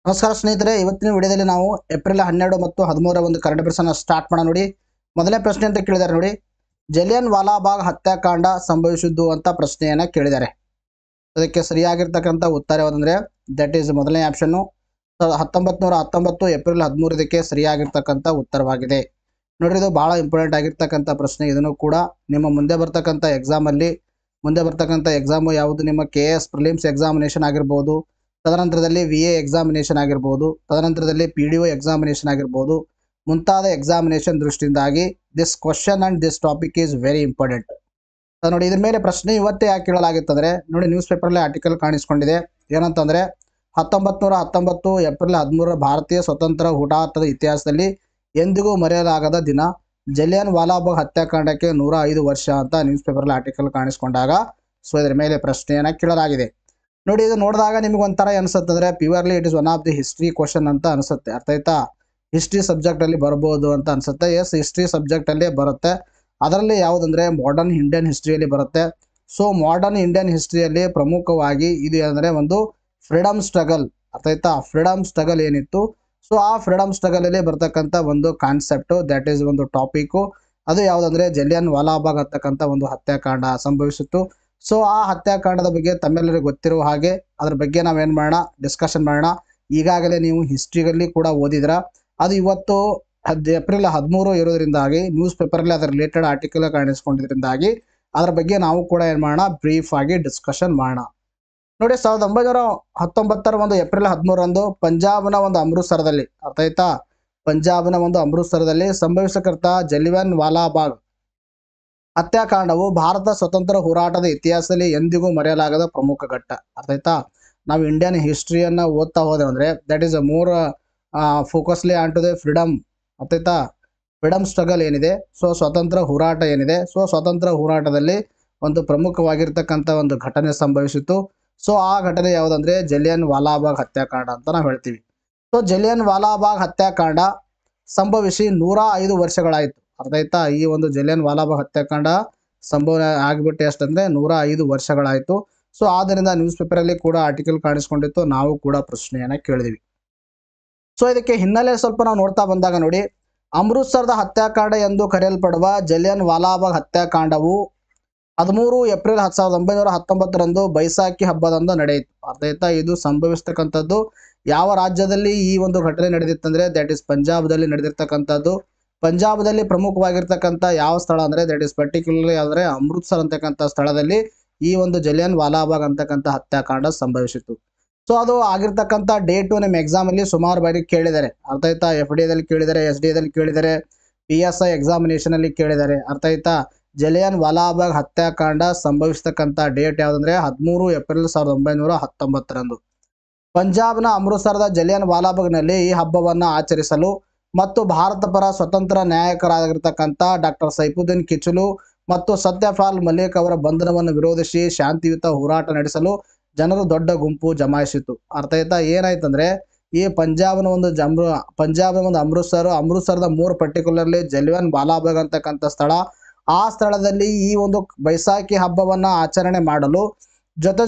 ನಮಸ್ಕಾರ ಸ್ನೇಹಿತರೆ, ಇವತ್ತಿನ ವಿಡಿಯೋದಲ್ಲಿ ನಾವು ಏಪ್ರಿಲ್ 12 ಮತ್ತು 13 ಒಂದು ಕರೆಂಟ್ ಅಫೇರ್ಸ್ ಅನ್ನು ಸ್ಟಾರ್ಟ್ ಮಾಡೋಣ. ನೋಡಿ, ಮೊದಲನೇ ಪ್ರಶ್ನೆ ಅಂತ ಕೇಳಿದ್ದಾರೆ. ನೋಡಿ, ಜಲಿಯನ್ ವಾಲಾಬಾಗ್ ಹತ್ಯಾಕಾಂಡ ಸಂಭವಿಸಿದ್ದು ಅಂತ ಪ್ರಶ್ನೆಯನ್ನ ಕೇಳಿದ್ದಾರೆ. ಅದಕ್ಕೆ ಸರಿಯಾಗಿರ್ತಕ್ಕಂಥ ಉತ್ತರ ಯಾವುದಂದ್ರೆ ದಟ್ ಈಸ್ ಮೊದಲನೇ ಆಪ್ಷನ್ 1919 ಏಪ್ರಿಲ್ 13 ಇದಕ್ಕೆ ಸರಿಯಾಗಿರ್ತಕ್ಕಂಥ ಉತ್ತರವಾಗಿದೆ. ನೋಡ್ರಿ, ಇದು ಬಹಳ ಇಂಪಾರ್ಟೆಂಟ್ ಆಗಿರ್ತಕ್ಕಂಥ ಪ್ರಶ್ನೆ. ಇದನ್ನು ಕೂಡ ನಿಮ್ಮ ಮುಂದೆ ಬರ್ತಕ್ಕಂಥ ಎಕ್ಸಾಮ್ ಯಾವುದು ನಿಮ್ಮ KS ಪ್ರಿಲಿಮ್ಸ್ ಎಕ್ಸಾಮಿನೇಷನ್ ಆಗಿರ್ಬೋದು, ತದನಂತರದಲ್ಲಿ VA ಎಕ್ಸಾಮಿನೇಷನ್ ಆಗಿರ್ಬೋದು, ತದನಂತರದಲ್ಲಿ PDO ಎಕ್ಸಾಮಿನೇಷನ್ ಆಗಿರ್ಬೋದು, ಮುಂತಾದ ಎಕ್ಸಾಮಿನೇಷನ್ ದೃಷ್ಟಿಯಿಂದಾಗಿ this question and this topic is very important. ನೋಡಿ, ಇದ್ರ ಮೇಲೆ ಪ್ರಶ್ನೆ ಇವತ್ತೇ ಯಾಕೆ ಕೇಳಲಾಗಿತ್ತಂದ್ರೆ, ನೋಡಿ ನ್ಯೂಸ್ ಪೇಪರ್ಲ್ಲಿ ಆರ್ಟಿಕಲ್ ಕಾಣಿಸ್ಕೊಂಡಿದೆ. ಏನಂತಂದ್ರೆ 1919 ಏಪ್ರಿಲ್ 13 ಭಾರತೀಯ ಸ್ವತಂತ್ರ ಹೋರಾಟದ ಇತಿಹಾಸದಲ್ಲಿ ಎಂದಿಗೂ ಮರೆಯಲಾಗದ ದಿನ, ಜಲಿಯನ್ ವಾಲಾಬಾಗ್ ಹತ್ಯಾಕಾಂಡಕ್ಕೆ 105 ವರ್ಷ ಅಂತ ನ್ಯೂಸ್ ಪೇಪರ್ಲ್ಲಿ ಆರ್ಟಿಕಲ್ ಕಾಣಿಸ್ಕೊಂಡಾಗ ಸೊ ಇದ್ರ ಮೇಲೆ ಪ್ರಶ್ನೆಯನ್ನ ಕೇಳಲಾಗಿದೆ. ನೋಡಿ, ಇದು ನೋಡಿದಾಗ ನಿಮಗೆ ಒಂಥರ ಅನಿಸುತ್ತಂದ್ರೆ purely it is one of the history question ಅಂತ ಅನಿಸುತ್ತೆ. ಅರ್ಥ ಆಯ್ತಾ? ಹಿಸ್ಟ್ರಿ ಸಬ್ಜೆಕ್ಟ್ ಅಲ್ಲಿ ಬರ್ಬೋದು ಅಂತ ಅನ್ಸುತ್ತೆ. ಎಸ್, ಹಿಸ್ಟ್ರಿ ಸಬ್ಜೆಕ್ಟ್ ಅಲ್ಲಿ ಬರುತ್ತೆ. ಅದರಲ್ಲಿ ಯಾವುದಂದ್ರೆ ಮಾಡರ್ನ್ ಇಂಡಿಯನ್ ಹಿಸ್ಟ್ರಿಯಲ್ಲಿ ಬರುತ್ತೆ. ಸೊ ಮಾಡರ್ನ್ ಇಂಡಿಯನ್ ಹಿಸ್ಟ್ರಿಯಲ್ಲಿ ಪ್ರಮುಖವಾಗಿ ಇದು ಅಂದ್ರೆ ಒಂದು ಫ್ರೀಡಮ್ ಸ್ಟ್ರಗಲ್. ಅರ್ಥ ಆಯ್ತಾ? ಫ್ರೀಡಮ್ ಸ್ಟ್ರಗಲ್ ಏನಿತ್ತು, ಸೊ ಆ ಫ್ರೀಡಮ್ ಸ್ಟ್ರಗಲ್ ಅಲ್ಲಿ ಬರ್ತಕ್ಕಂಥ ಒಂದು ಕಾನ್ಸೆಪ್ಟ್, ದಟ್ ಈಸ್ ಒಂದು ಟಾಪಿಕ್. ಅದು ಯಾವುದಂದ್ರೆ ಜಲಿಯನ್ ವಾಲಾಬಾಗ್ ಅಂತಕ್ಕಂಥ ಒಂದು ಹತ್ಯಾಕಾಂಡ ಸಂಭವಿಸಿತ್ತು. ಸೊ ಆ ಹತ್ಯಾಕಾಂಡದ ಬಗ್ಗೆ ತಮ್ಮೆಲ್ಲರಿಗೂ ಗೊತ್ತಿರುವ ಹಾಗೆ ಅದ್ರ ಬಗ್ಗೆ ನಾವೇನು ಮಾಡೋಣ, ಡಿಸ್ಕಷನ್ ಮಾಡೋಣ. ಈಗಾಗಲೇ ನೀವು ಹಿಸ್ಟ್ರಿಯಲ್ಲಿ ಕೂಡ ಓದಿದ್ರ. ಅದು ಇವತ್ತು ಏಪ್ರಿಲ್ 13 ಇರೋದ್ರಿಂದಾಗಿ ನ್ಯೂಸ್ ಪೇಪರಲ್ಲಿ ಅದರ ರಿಲೇಟೆಡ್ ಆರ್ಟಿಕಲ್ ಕಾಣಿಸ್ಕೊಂಡಿದ್ರಿಂದಾಗಿ ಅದ್ರ ಬಗ್ಗೆ ನಾವು ಕೂಡ ಏನು ಮಾಡೋಣ, ಬ್ರೀಫ್ ಆಗಿ ಡಿಸ್ಕಷನ್ ಮಾಡೋಣ. ನೋಡಿ, 1919 ಒಂದು ಏಪ್ರಿಲ್ 13 ಪಂಜಾಬ್ನ ಒಂದು ಅಮೃತಸರದಲ್ಲಿ, ಅರ್ಥ ಆಯ್ತಾ, ಪಂಜಾಬ್ನ ಒಂದು ಅಮೃತಸರದಲ್ಲಿ ಸಂಭವಿಸಕರ್ತ ಜಲಿಯನ್ ವಾಲಾಬಾಗ್ ಹತ್ಯಾಕಾಂಡವು ಭಾರತ ಸ್ವತಂತ್ರ ಹೋರಾಟದ ಇತಿಹಾಸದಲ್ಲಿ ಎಂದಿಗೂ ಮರೆಯಲಾಗದ ಪ್ರಮುಖ ಘಟ್ಟ. ಅರ್ಥ ಆಯ್ತಾ? ನಾವು ಇಂಡಿಯನ್ ಹಿಸ್ಟ್ರಿಯನ್ನ ಓದ್ತಾ ಹೋದ್ರೆ ಅಂದ್ರೆ that is more focusly on to the freedom. ಅರ್ಥ ಆಯ್ತಾ? ಫ್ರೀಡಮ್ ಸ್ಟ್ರಗಲ್ ಏನಿದೆ, ಸೊ ಸ್ವತಂತ್ರ ಹೋರಾಟ ಏನಿದೆ, ಸೊ ಸ್ವತಂತ್ರ ಹೋರಾಟದಲ್ಲಿ ಒಂದು ಪ್ರಮುಖವಾಗಿರ್ತಕ್ಕಂಥ ಒಂದು ಘಟನೆ ಸಂಭವಿಸಿತು. ಸೊ ಆ ಘಟನೆ ಯಾವುದಂದ್ರೆ ಜಲಿಯನ್ ವಾಲಾಬಾಗ್ ಹತ್ಯಾಕಾಂಡ ಅಂತ ನಾವು ಹೇಳ್ತೀವಿ. ಸೊ ಜಲಿಯನ್ ವಾಲಾಬಾಗ್ ಹತ್ಯಾಕಾಂಡ ಸಂಭವಿಸಿ 105 ವರ್ಷಗಳಾಯಿತು. ಅರ್ಥ ಆಯ್ತಾ? ಈ ಒಂದು ಜಲಿಯನ್ ವಾಲಾಬಾಗ್ ಹತ್ಯಾಕಾಂಡ ಸಂಭವ ಆಗಿಬಿಟ್ಟು ಎಷ್ಟಂದ್ರೆ 105 ವರ್ಷಗಳಾಯಿತು. ಸೊ ಆದ್ದರಿಂದ ನ್ಯೂಸ್ ಪೇಪರಲ್ಲಿ ಕೂಡ ಆರ್ಟಿಕಲ್ ಕಾಣಿಸ್ಕೊಂಡಿತ್ತು. ನಾವು ಕೂಡ ಪ್ರಶ್ನೆಯನ್ನ ಕೇಳಿದ್ವಿ. ಸೊ ಇದಕ್ಕೆ ಹಿನ್ನೆಲೆ ಸ್ವಲ್ಪ ನಾವು ನೋಡ್ತಾ ಬಂದಾಗ ನೋಡಿ, ಅಮೃತಸರದ ಹತ್ಯಾಕಾಂಡ ಎಂದು ಕರೆಯಲ್ಪಡುವ ಜಲಿಯನ್ ವಾಲಾಬಾಗ್ ಹತ್ಯಾಕಾಂಡವು 13 ಏಪ್ರಿಲ್ 1919 ಬೈಸಾಖಿ ಹಬ್ಬದಂದು ನಡೆಯಿತು. ಅರ್ಥ ಆಯ್ತಾ? ಇದು ಸಂಭವಿಸ್ತಕ್ಕಂಥದ್ದು ಯಾವ ರಾಜ್ಯದಲ್ಲಿ ಈ ಒಂದು ಘಟನೆ ನಡೆದಿತ್ತಂದ್ರೆ ದಟ್ ಈಸ್ ಪಂಜಾಬ್ದಲ್ಲಿ ನಡೆದಿರ್ತಕ್ಕಂಥದ್ದು. ಪಂಜಾಬ್ದಲ್ಲಿ ಪ್ರಮುಖವಾಗಿರ್ತಕ್ಕಂಥ ಯಾವ ಸ್ಥಳ ಅಂದ್ರೆ ದಟ್ ಈಸ್ ಪರ್ಟಿಕ್ಯುಲರ್ಲಿ ಅಂದ್ರೆ ಅಮೃತಸರ್ ಅಂತಕ್ಕಂಥ ಸ್ಥಳದಲ್ಲಿ ಈ ಒಂದು ಜಲಿಯನ್ ವಾಲಾಬಾಗ್ ಅಂತಕ್ಕಂಥ ಹತ್ಯಾಕಾಂಡ ಸಂಭವಿಸಿತು. ಸೊ ಅದು ಆಗಿರ್ತಕ್ಕಂಥ ಡೇಟು ನಿಮ್ಮ ಎಕ್ಸಾಮ್ ಅಲ್ಲಿ ಸುಮಾರು ಬಾರಿ ಕೇಳಿದ್ದಾರೆ. ಅರ್ಥ ಆಯ್ತಾ? FD ದಲ್ಲಿ ಕೇಳಿದ್ದಾರೆ, SD ದಲ್ಲಿ ಕೇಳಿದ್ದಾರೆ, PSI ಎಕ್ಸಾಮಿನೇಷನ್ ಅಲ್ಲಿ ಕೇಳಿದ್ದಾರೆ. ಅರ್ಥ ಆಯ್ತಾ? ಜಲಿಯನ್ ವಾಲಾಬಾಗ್ ಹತ್ಯಾಕಾಂಡ ಸಂಭವಿಸ್ತಕ್ಕಂಥ ಡೇಟ್ ಯಾವುದಂದ್ರೆ 13 ಏಪ್ರಿಲ್ 1919 ಪಂಜಾಬ್ನ ಅಮೃತಸರದ ಜಲಿಯನ್ ವಾಲಾಬಾಗ್ನಲ್ಲಿ ಈ ಹಬ್ಬವನ್ನು ಆಚರಿಸಲು ಮತ್ತು ಭಾರತ ಪರ ಸ್ವತಂತ್ರ ನಾಯಕರಾಗಿರ್ತಕ್ಕಂಥ ಡಾಕ್ಟರ್ ಸೈಫುದ್ದೀನ್ ಕಿಚಲು ಮತ್ತು ಸತ್ಯಪಾಲ್ ಮಲಿಕ್ ಅವರ ಬಂಧನವನ್ನು ವಿರೋಧಿಸಿ ಶಾಂತಿಯುತ ಹೋರಾಟ ನಡೆಸಲು ಜನರು ದೊಡ್ಡ ಗುಂಪು ಜಮಾಯಿಸಿತು. ಅರ್ಥ ಆಯ್ತಾ? ಏನಾಯ್ತಂದ್ರೆ ಈ ಪಂಜಾಬ್ನ ಒಂದು ಅಮೃತಸರದ 3 ಪರ್ಟಿಕ್ಯುಲರ್ಲಿ ಜಲಿಯನ್ ವಾಲಾಬಾಗ್ ಅಂತಕ್ಕಂಥ ಸ್ಥಳ, ಆ ಸ್ಥಳದಲ್ಲಿ ಈ ಒಂದು ಬೈಸಾಖಿ ಹಬ್ಬವನ್ನ ಆಚರಣೆ ಮಾಡಲು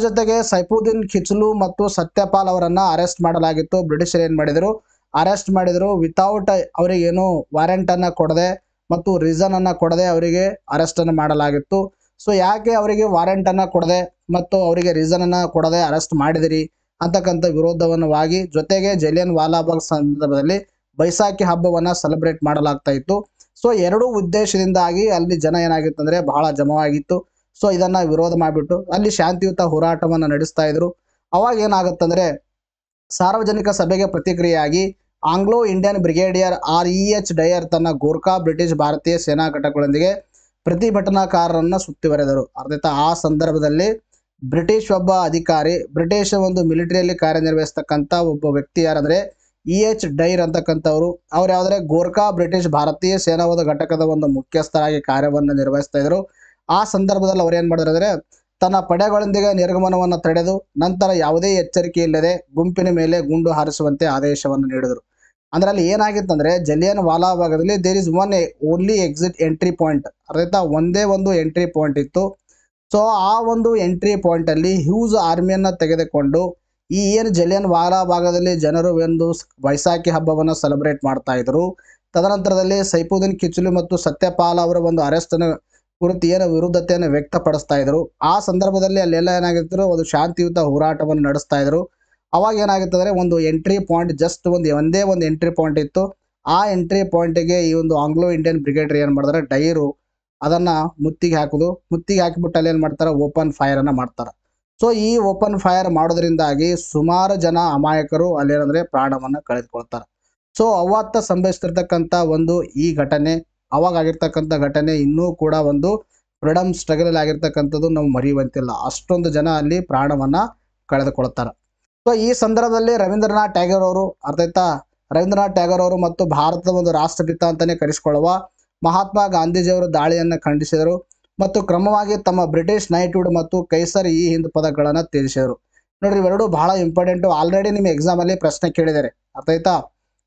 ಜೊತೆಗೆ ಸೈಫುದ್ದೀನ್ ಕಿಚಲು ಮತ್ತು ಸತ್ಯಪಾಲ್ ಅವರನ್ನ ಅರೆಸ್ಟ್ ಮಾಡಲಾಗಿತ್ತು. ಬ್ರಿಟಿಷರು ಏನ್ ಮಾಡಿದ್ರು, ಅರೆಸ್ಟ್ ಮಾಡಿದ್ರು ವಿತೌಟ್ ಅವರಿಗೆ ಏನು ವಾರೆಂಟ್ ಅನ್ನ ಕೊಡದೆ ಮತ್ತು ರೀಸನ್ ಅನ್ನ ಕೊಡದೆ ಅವರಿಗೆ ಅರೆಸ್ಟ್ ಅನ್ನು ಮಾಡಲಾಗಿತ್ತು. ಸೊ ಯಾಕೆ ಅವರಿಗೆ ವಾರೆಂಟ್ ಅನ್ನ ಕೊಡದೆ ಮತ್ತು ಅವರಿಗೆ ರೀಸನ್ ಅನ್ನ ಕೊಡದೆ ಅರೆಸ್ಟ್ ಮಾಡಿದಿರಿ ಅಂತಕ್ಕಂಥ ವಿರೋಧವನ್ನವಾಗಿ ಜೊತೆಗೆ ಜಲಿಯನ್ ವಾಲಾಬಾಗ್ ಸಂದರ್ಭದಲ್ಲಿ ಬೈಸಾಖಿ ಹಬ್ಬವನ್ನ ಸೆಲೆಬ್ರೇಟ್ ಮಾಡಲಾಗ್ತಾ ಇತ್ತು. ಸೊ ಎರಡು ಉದ್ದೇಶದಿಂದಾಗಿ ಅಲ್ಲಿ ಜನ ಏನಾಗಿತ್ತು ಅಂದ್ರೆ ಬಹಳ ಜಮವಾಗಿತ್ತು. ಸೊ ಇದನ್ನ ವಿರೋಧ ಮಾಡಿಬಿಟ್ಟು ಅಲ್ಲಿ ಶಾಂತಿಯುತ ಹೋರಾಟವನ್ನ ನಡೆಸ್ತಾ ಇದ್ರು. ಅವಾಗ ಏನಾಗುತ್ತಂದ್ರೆ ಸಾರ್ವಜನಿಕ ಸಭೆಗೆ ಪ್ರತಿಕ್ರಿಯೆಯಾಗಿ Anglo Indian brigadier REH Dyer ತನ್ನ ಗೋರ್ಖಾ ಬ್ರಿಟಿಷ್ ಭಾರತೀಯ ಸೇನಾ ಘಟಕಗಳೊಂದಿಗೆ ಪ್ರತಿಭಟನಾಕಾರರನ್ನ ಸುತ್ತಿವರೆದರು. ಅರ್ಥಾತ್ ಆ ಸಂದರ್ಭದಲ್ಲಿ ಬ್ರಿಟಿಷ್ ಒಬ್ಬ ಅಧಿಕಾರಿ, ಬ್ರಿಟಿಷ್ ಒಂದು ಮಿಲಿಟರಿಯಲ್ಲಿ ಕಾರ್ಯನಿರ್ವಹಿಸ್ತಕ್ಕಂಥ ಒಬ್ಬ ವ್ಯಕ್ತಿ ಯಾರಂದ್ರೆ EH ಡೈರ್ ಅಂತಕ್ಕಂಥವ್ರು. ಅವ್ರು ಯಾವ್ದ್ರೆ ಗೋರ್ಖಾ ಬ್ರಿಟಿಷ್ ಭಾರತೀಯ ಸೇನಾವಾದ ಘಟಕದ ಒಂದು ಮುಖ್ಯಸ್ಥರಾಗಿ ಕಾರ್ಯವನ್ನು ನಿರ್ವಹಿಸ್ತಾ ಇದ್ರು. ಆ ಸಂದರ್ಭದಲ್ಲಿ ಅವ್ರು ಏನ್ ಮಾಡಿದ್ರು ಅಂದ್ರೆ ತನ್ನ ಪಡೆಗಳೊಂದಿಗೆ ನಿರ್ಗಮನವನ್ನು ತಡೆದು ನಂತರ ಯಾವುದೇ ಎಚ್ಚರಿಕೆ ಇಲ್ಲದೆ ಗುಂಪಿನ ಮೇಲೆ ಗುಂಡು ಹಾರಿಸುವಂತೆ ಆದೇಶವನ್ನು ನೀಡಿದರು. ಅಂದ್ರೆ ಅಲ್ಲಿ ಏನಾಗಿತ್ತಂದ್ರೆ ಜಲಿಯನ್ ವಾಲಾಬಾಗದಲ್ಲಿ there is only exit entry point. ಅರ್ಥ, ಒಂದೇ ಒಂದು ಎಂಟ್ರಿ ಪಾಯಿಂಟ್ ಇತ್ತು. ಸೊ ಆ ಒಂದು ಎಂಟ್ರಿ ಪಾಯಿಂಟ್ ಅಲ್ಲಿ ಹ್ಯೂಜ್ ಆರ್ಮಿಯನ್ನ ತೆಗೆದುಕೊಂಡು ಈ ಏನು ಜಲಿಯನ್ ವಾಲಾ ಭಾಗದಲ್ಲಿ ಜನರು ಒಂದು ವೈಸಾಖಿ ಹಬ್ಬವನ್ನು ಸೆಲೆಬ್ರೇಟ್ ಮಾಡ್ತಾ ಇದ್ರು. ತದನಂತರದಲ್ಲಿ ಸೈಫುದ್ದೀನ್ ಕಿಚ್ಲು ಮತ್ತು ಸತ್ಯಪಾಲ್ ಅವರ ಒಂದು ಅರೆಸ್ಟ್ನ ಕುರಿತು ಏನು ವಿರುದ್ಧತೆಯನ್ನು ವ್ಯಕ್ತಪಡಿಸ್ತಾ ಇದ್ರು. ಆ ಸಂದರ್ಭದಲ್ಲಿ ಅಲ್ಲೆಲ್ಲ ಏನಾಗಿದ್ರು, ಒಂದು ಶಾಂತಿಯುತ ಹೋರಾಟವನ್ನು ನಡೆಸ್ತಾ ಇದ್ರು. ಅವಾಗ ಏನಾಗುತ್ತೆ ಅಂದರೆ ಒಂದು ಎಂಟ್ರಿ ಪಾಯಿಂಟ್, ಜಸ್ಟ್ ಒಂದೇ ಒಂದು ಎಂಟ್ರಿ ಪಾಯಿಂಟ್ ಇತ್ತು. ಆ ಎಂಟ್ರಿ ಪಾಯಿಂಟಿಗೆ ಈ ಒಂದು ಆಂಗ್ಲೋ ಇಂಡಿಯನ್ ಬ್ರಿಗೇಡ್ ಏನು ಮಾಡಿದ್ರೆ, ಡೈರು ಅದನ್ನು ಮುತ್ತಿಗೆ ಹಾಕೋದು. ಮುತ್ತಿಗೆ ಹಾಕಿಬಿಟ್ಟು ಅಲ್ಲಿ ಏನು ಮಾಡ್ತಾರೆ, ಓಪನ್ ಫೈರನ್ನು ಮಾಡ್ತಾರೆ. ಸೊ ಈ ಓಪನ್ ಫೈರ್ ಮಾಡೋದ್ರಿಂದಾಗಿ ಸುಮಾರು ಜನ ಅಮಾಯಕರು ಅಲ್ಲೇನಂದರೆ ಪ್ರಾಣವನ್ನು ಕಳೆದುಕೊಳ್ತಾರೆ. ಸೊ ಅವತ್ತ ಸಂಭವಿಸ್ತಿರ್ತಕ್ಕಂಥ ಒಂದು ಈ ಘಟನೆ, ಅವಾಗ ಆಗಿರ್ತಕ್ಕಂಥ ಘಟನೆ ಇನ್ನೂ ಕೂಡ ಒಂದು ಫ್ರೀಡಮ್ ಸ್ಟ್ರಗಲ್ ಆಗಿರ್ತಕ್ಕಂಥದ್ದು ನಾವು ಮರೆಯುವಂತಿಲ್ಲ. ಅಷ್ಟೊಂದು ಜನ ಅಲ್ಲಿ ಪ್ರಾಣವನ್ನು ಕಳೆದುಕೊಳ್ತಾರೆ. ಸೊ ಈ ಸಂದರ್ಭದಲ್ಲಿ ರವೀಂದ್ರನಾಥ್ ಟ್ಯಾಗೋರ್ ಅವರು, ಅರ್ಥ ಆಯ್ತಾ, ರವೀಂದ್ರನಾಥ್ ಟ್ಯಾಗೋರ್ ಅವರು ಮತ್ತು ಭಾರತದ ಒಂದು ರಾಷ್ಟ್ರಪಿತ ಅಂತಲೇ ಕರೆಸಿಕೊಳ್ಳುವ ಮಹಾತ್ಮ ಗಾಂಧೀಜಿಯವರು ದಾಳಿಯನ್ನು ಖಂಡಿಸಿದರು ಮತ್ತು ಕ್ರಮವಾಗಿ ತಮ್ಮ ಬ್ರಿಟಿಷ್ ನೈಟ್ಹುಡ್ ಮತ್ತು ಕೈಸರ್ ಈ ಹಿಂದ್ ಪದಗಳನ್ನು ತ್ಯಜಿಸಿದರು. ನೋಡ್ರಿ, ಇವೆರಡು ಬಹಳ ಇಂಪಾರ್ಟೆಂಟು. ಆಲ್ರೆಡಿ ನಿಮ್ಮ ಎಕ್ಸಾಮಲ್ಲಿ ಪ್ರಶ್ನೆ ಕೇಳಿದ್ದಾರೆ, ಅರ್ಥ ಆಯ್ತಾ.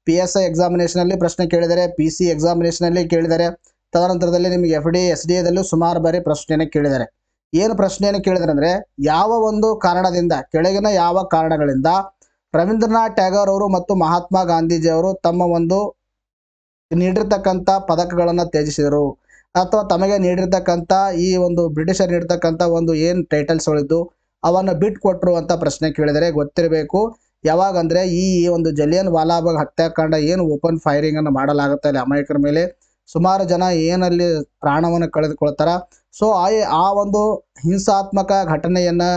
PSI ಎಕ್ಸಾಮಿನೇಷನಲ್ಲಿ ಪ್ರಶ್ನೆ ಕೇಳಿದ್ದಾರೆ, PC ಎಕ್ಸಾಮಿನೇಷನಲ್ಲಿ ಕೇಳಿದ್ದಾರೆ. ತದನಂತರದಲ್ಲಿ ನಿಮಗೆ FD SDA ದಲ್ಲೂ ಸುಮಾರು ಬಾರಿ ಪ್ರಶ್ನೆಯನ್ನು ಕೇಳಿದ್ದಾರೆ. ಏನು ಪ್ರಶ್ನೆಯನ್ನು ಕೇಳಿದರೆ ಅಂದರೆ, ಯಾವ ಒಂದು ಕಾರಣದಿಂದ, ಕೆಳಗಿನ ಯಾವ ಕಾರಣಗಳಿಂದ ರವೀಂದ್ರನಾಥ್ ಟ್ಯಾಗೋರ್ ಅವರು ಮತ್ತು ಮಹಾತ್ಮ ಗಾಂಧೀಜಿಯವರು ತಮ್ಮ ಒಂದು ನೀಡಿರ್ತಕ್ಕಂಥ ಪದಕಗಳನ್ನು ತ್ಯಜಿಸಿದರು, ಅಥವಾ ತಮಗೆ ನೀಡಿರ್ತಕ್ಕಂಥ ಈ ಒಂದು ಬ್ರಿಟಿಷರು ನೀಡಿರ್ತಕ್ಕಂಥ ಒಂದು ಏನು ಟೈಟಲ್ಸ್ಗಳಿದ್ದು ಅವನ್ನು ಬಿಟ್ಕೊಟ್ರು ಅಂತ ಪ್ರಶ್ನೆ ಕೇಳಿದರೆ ಗೊತ್ತಿರಬೇಕು. ಯಾವಾಗಂದರೆ ಈ ಒಂದು ಜಲಿಯನ್ ವಾಲಾಬಾಗ್ ಹತ್ಯಾಕಾಂಡ ಏನು ಓಪನ್ ಫೈರಿಂಗನ್ನು ಮಾಡಲಾಗುತ್ತೆ ಅಲ್ಲಿ ಅಮಾಯಕರ ಮೇಲೆ, ಸುಮಾರು ಜನ ಏನಲ್ಲಿ ಪ್ರಾಣವನ್ನು ಕಳೆದುಕೊಳ್ತಾರ. ಸೊ ಆ ಒಂದು ಹಿಂಸಾತ್ಮಕ ಘಟನೆಯನ್ನು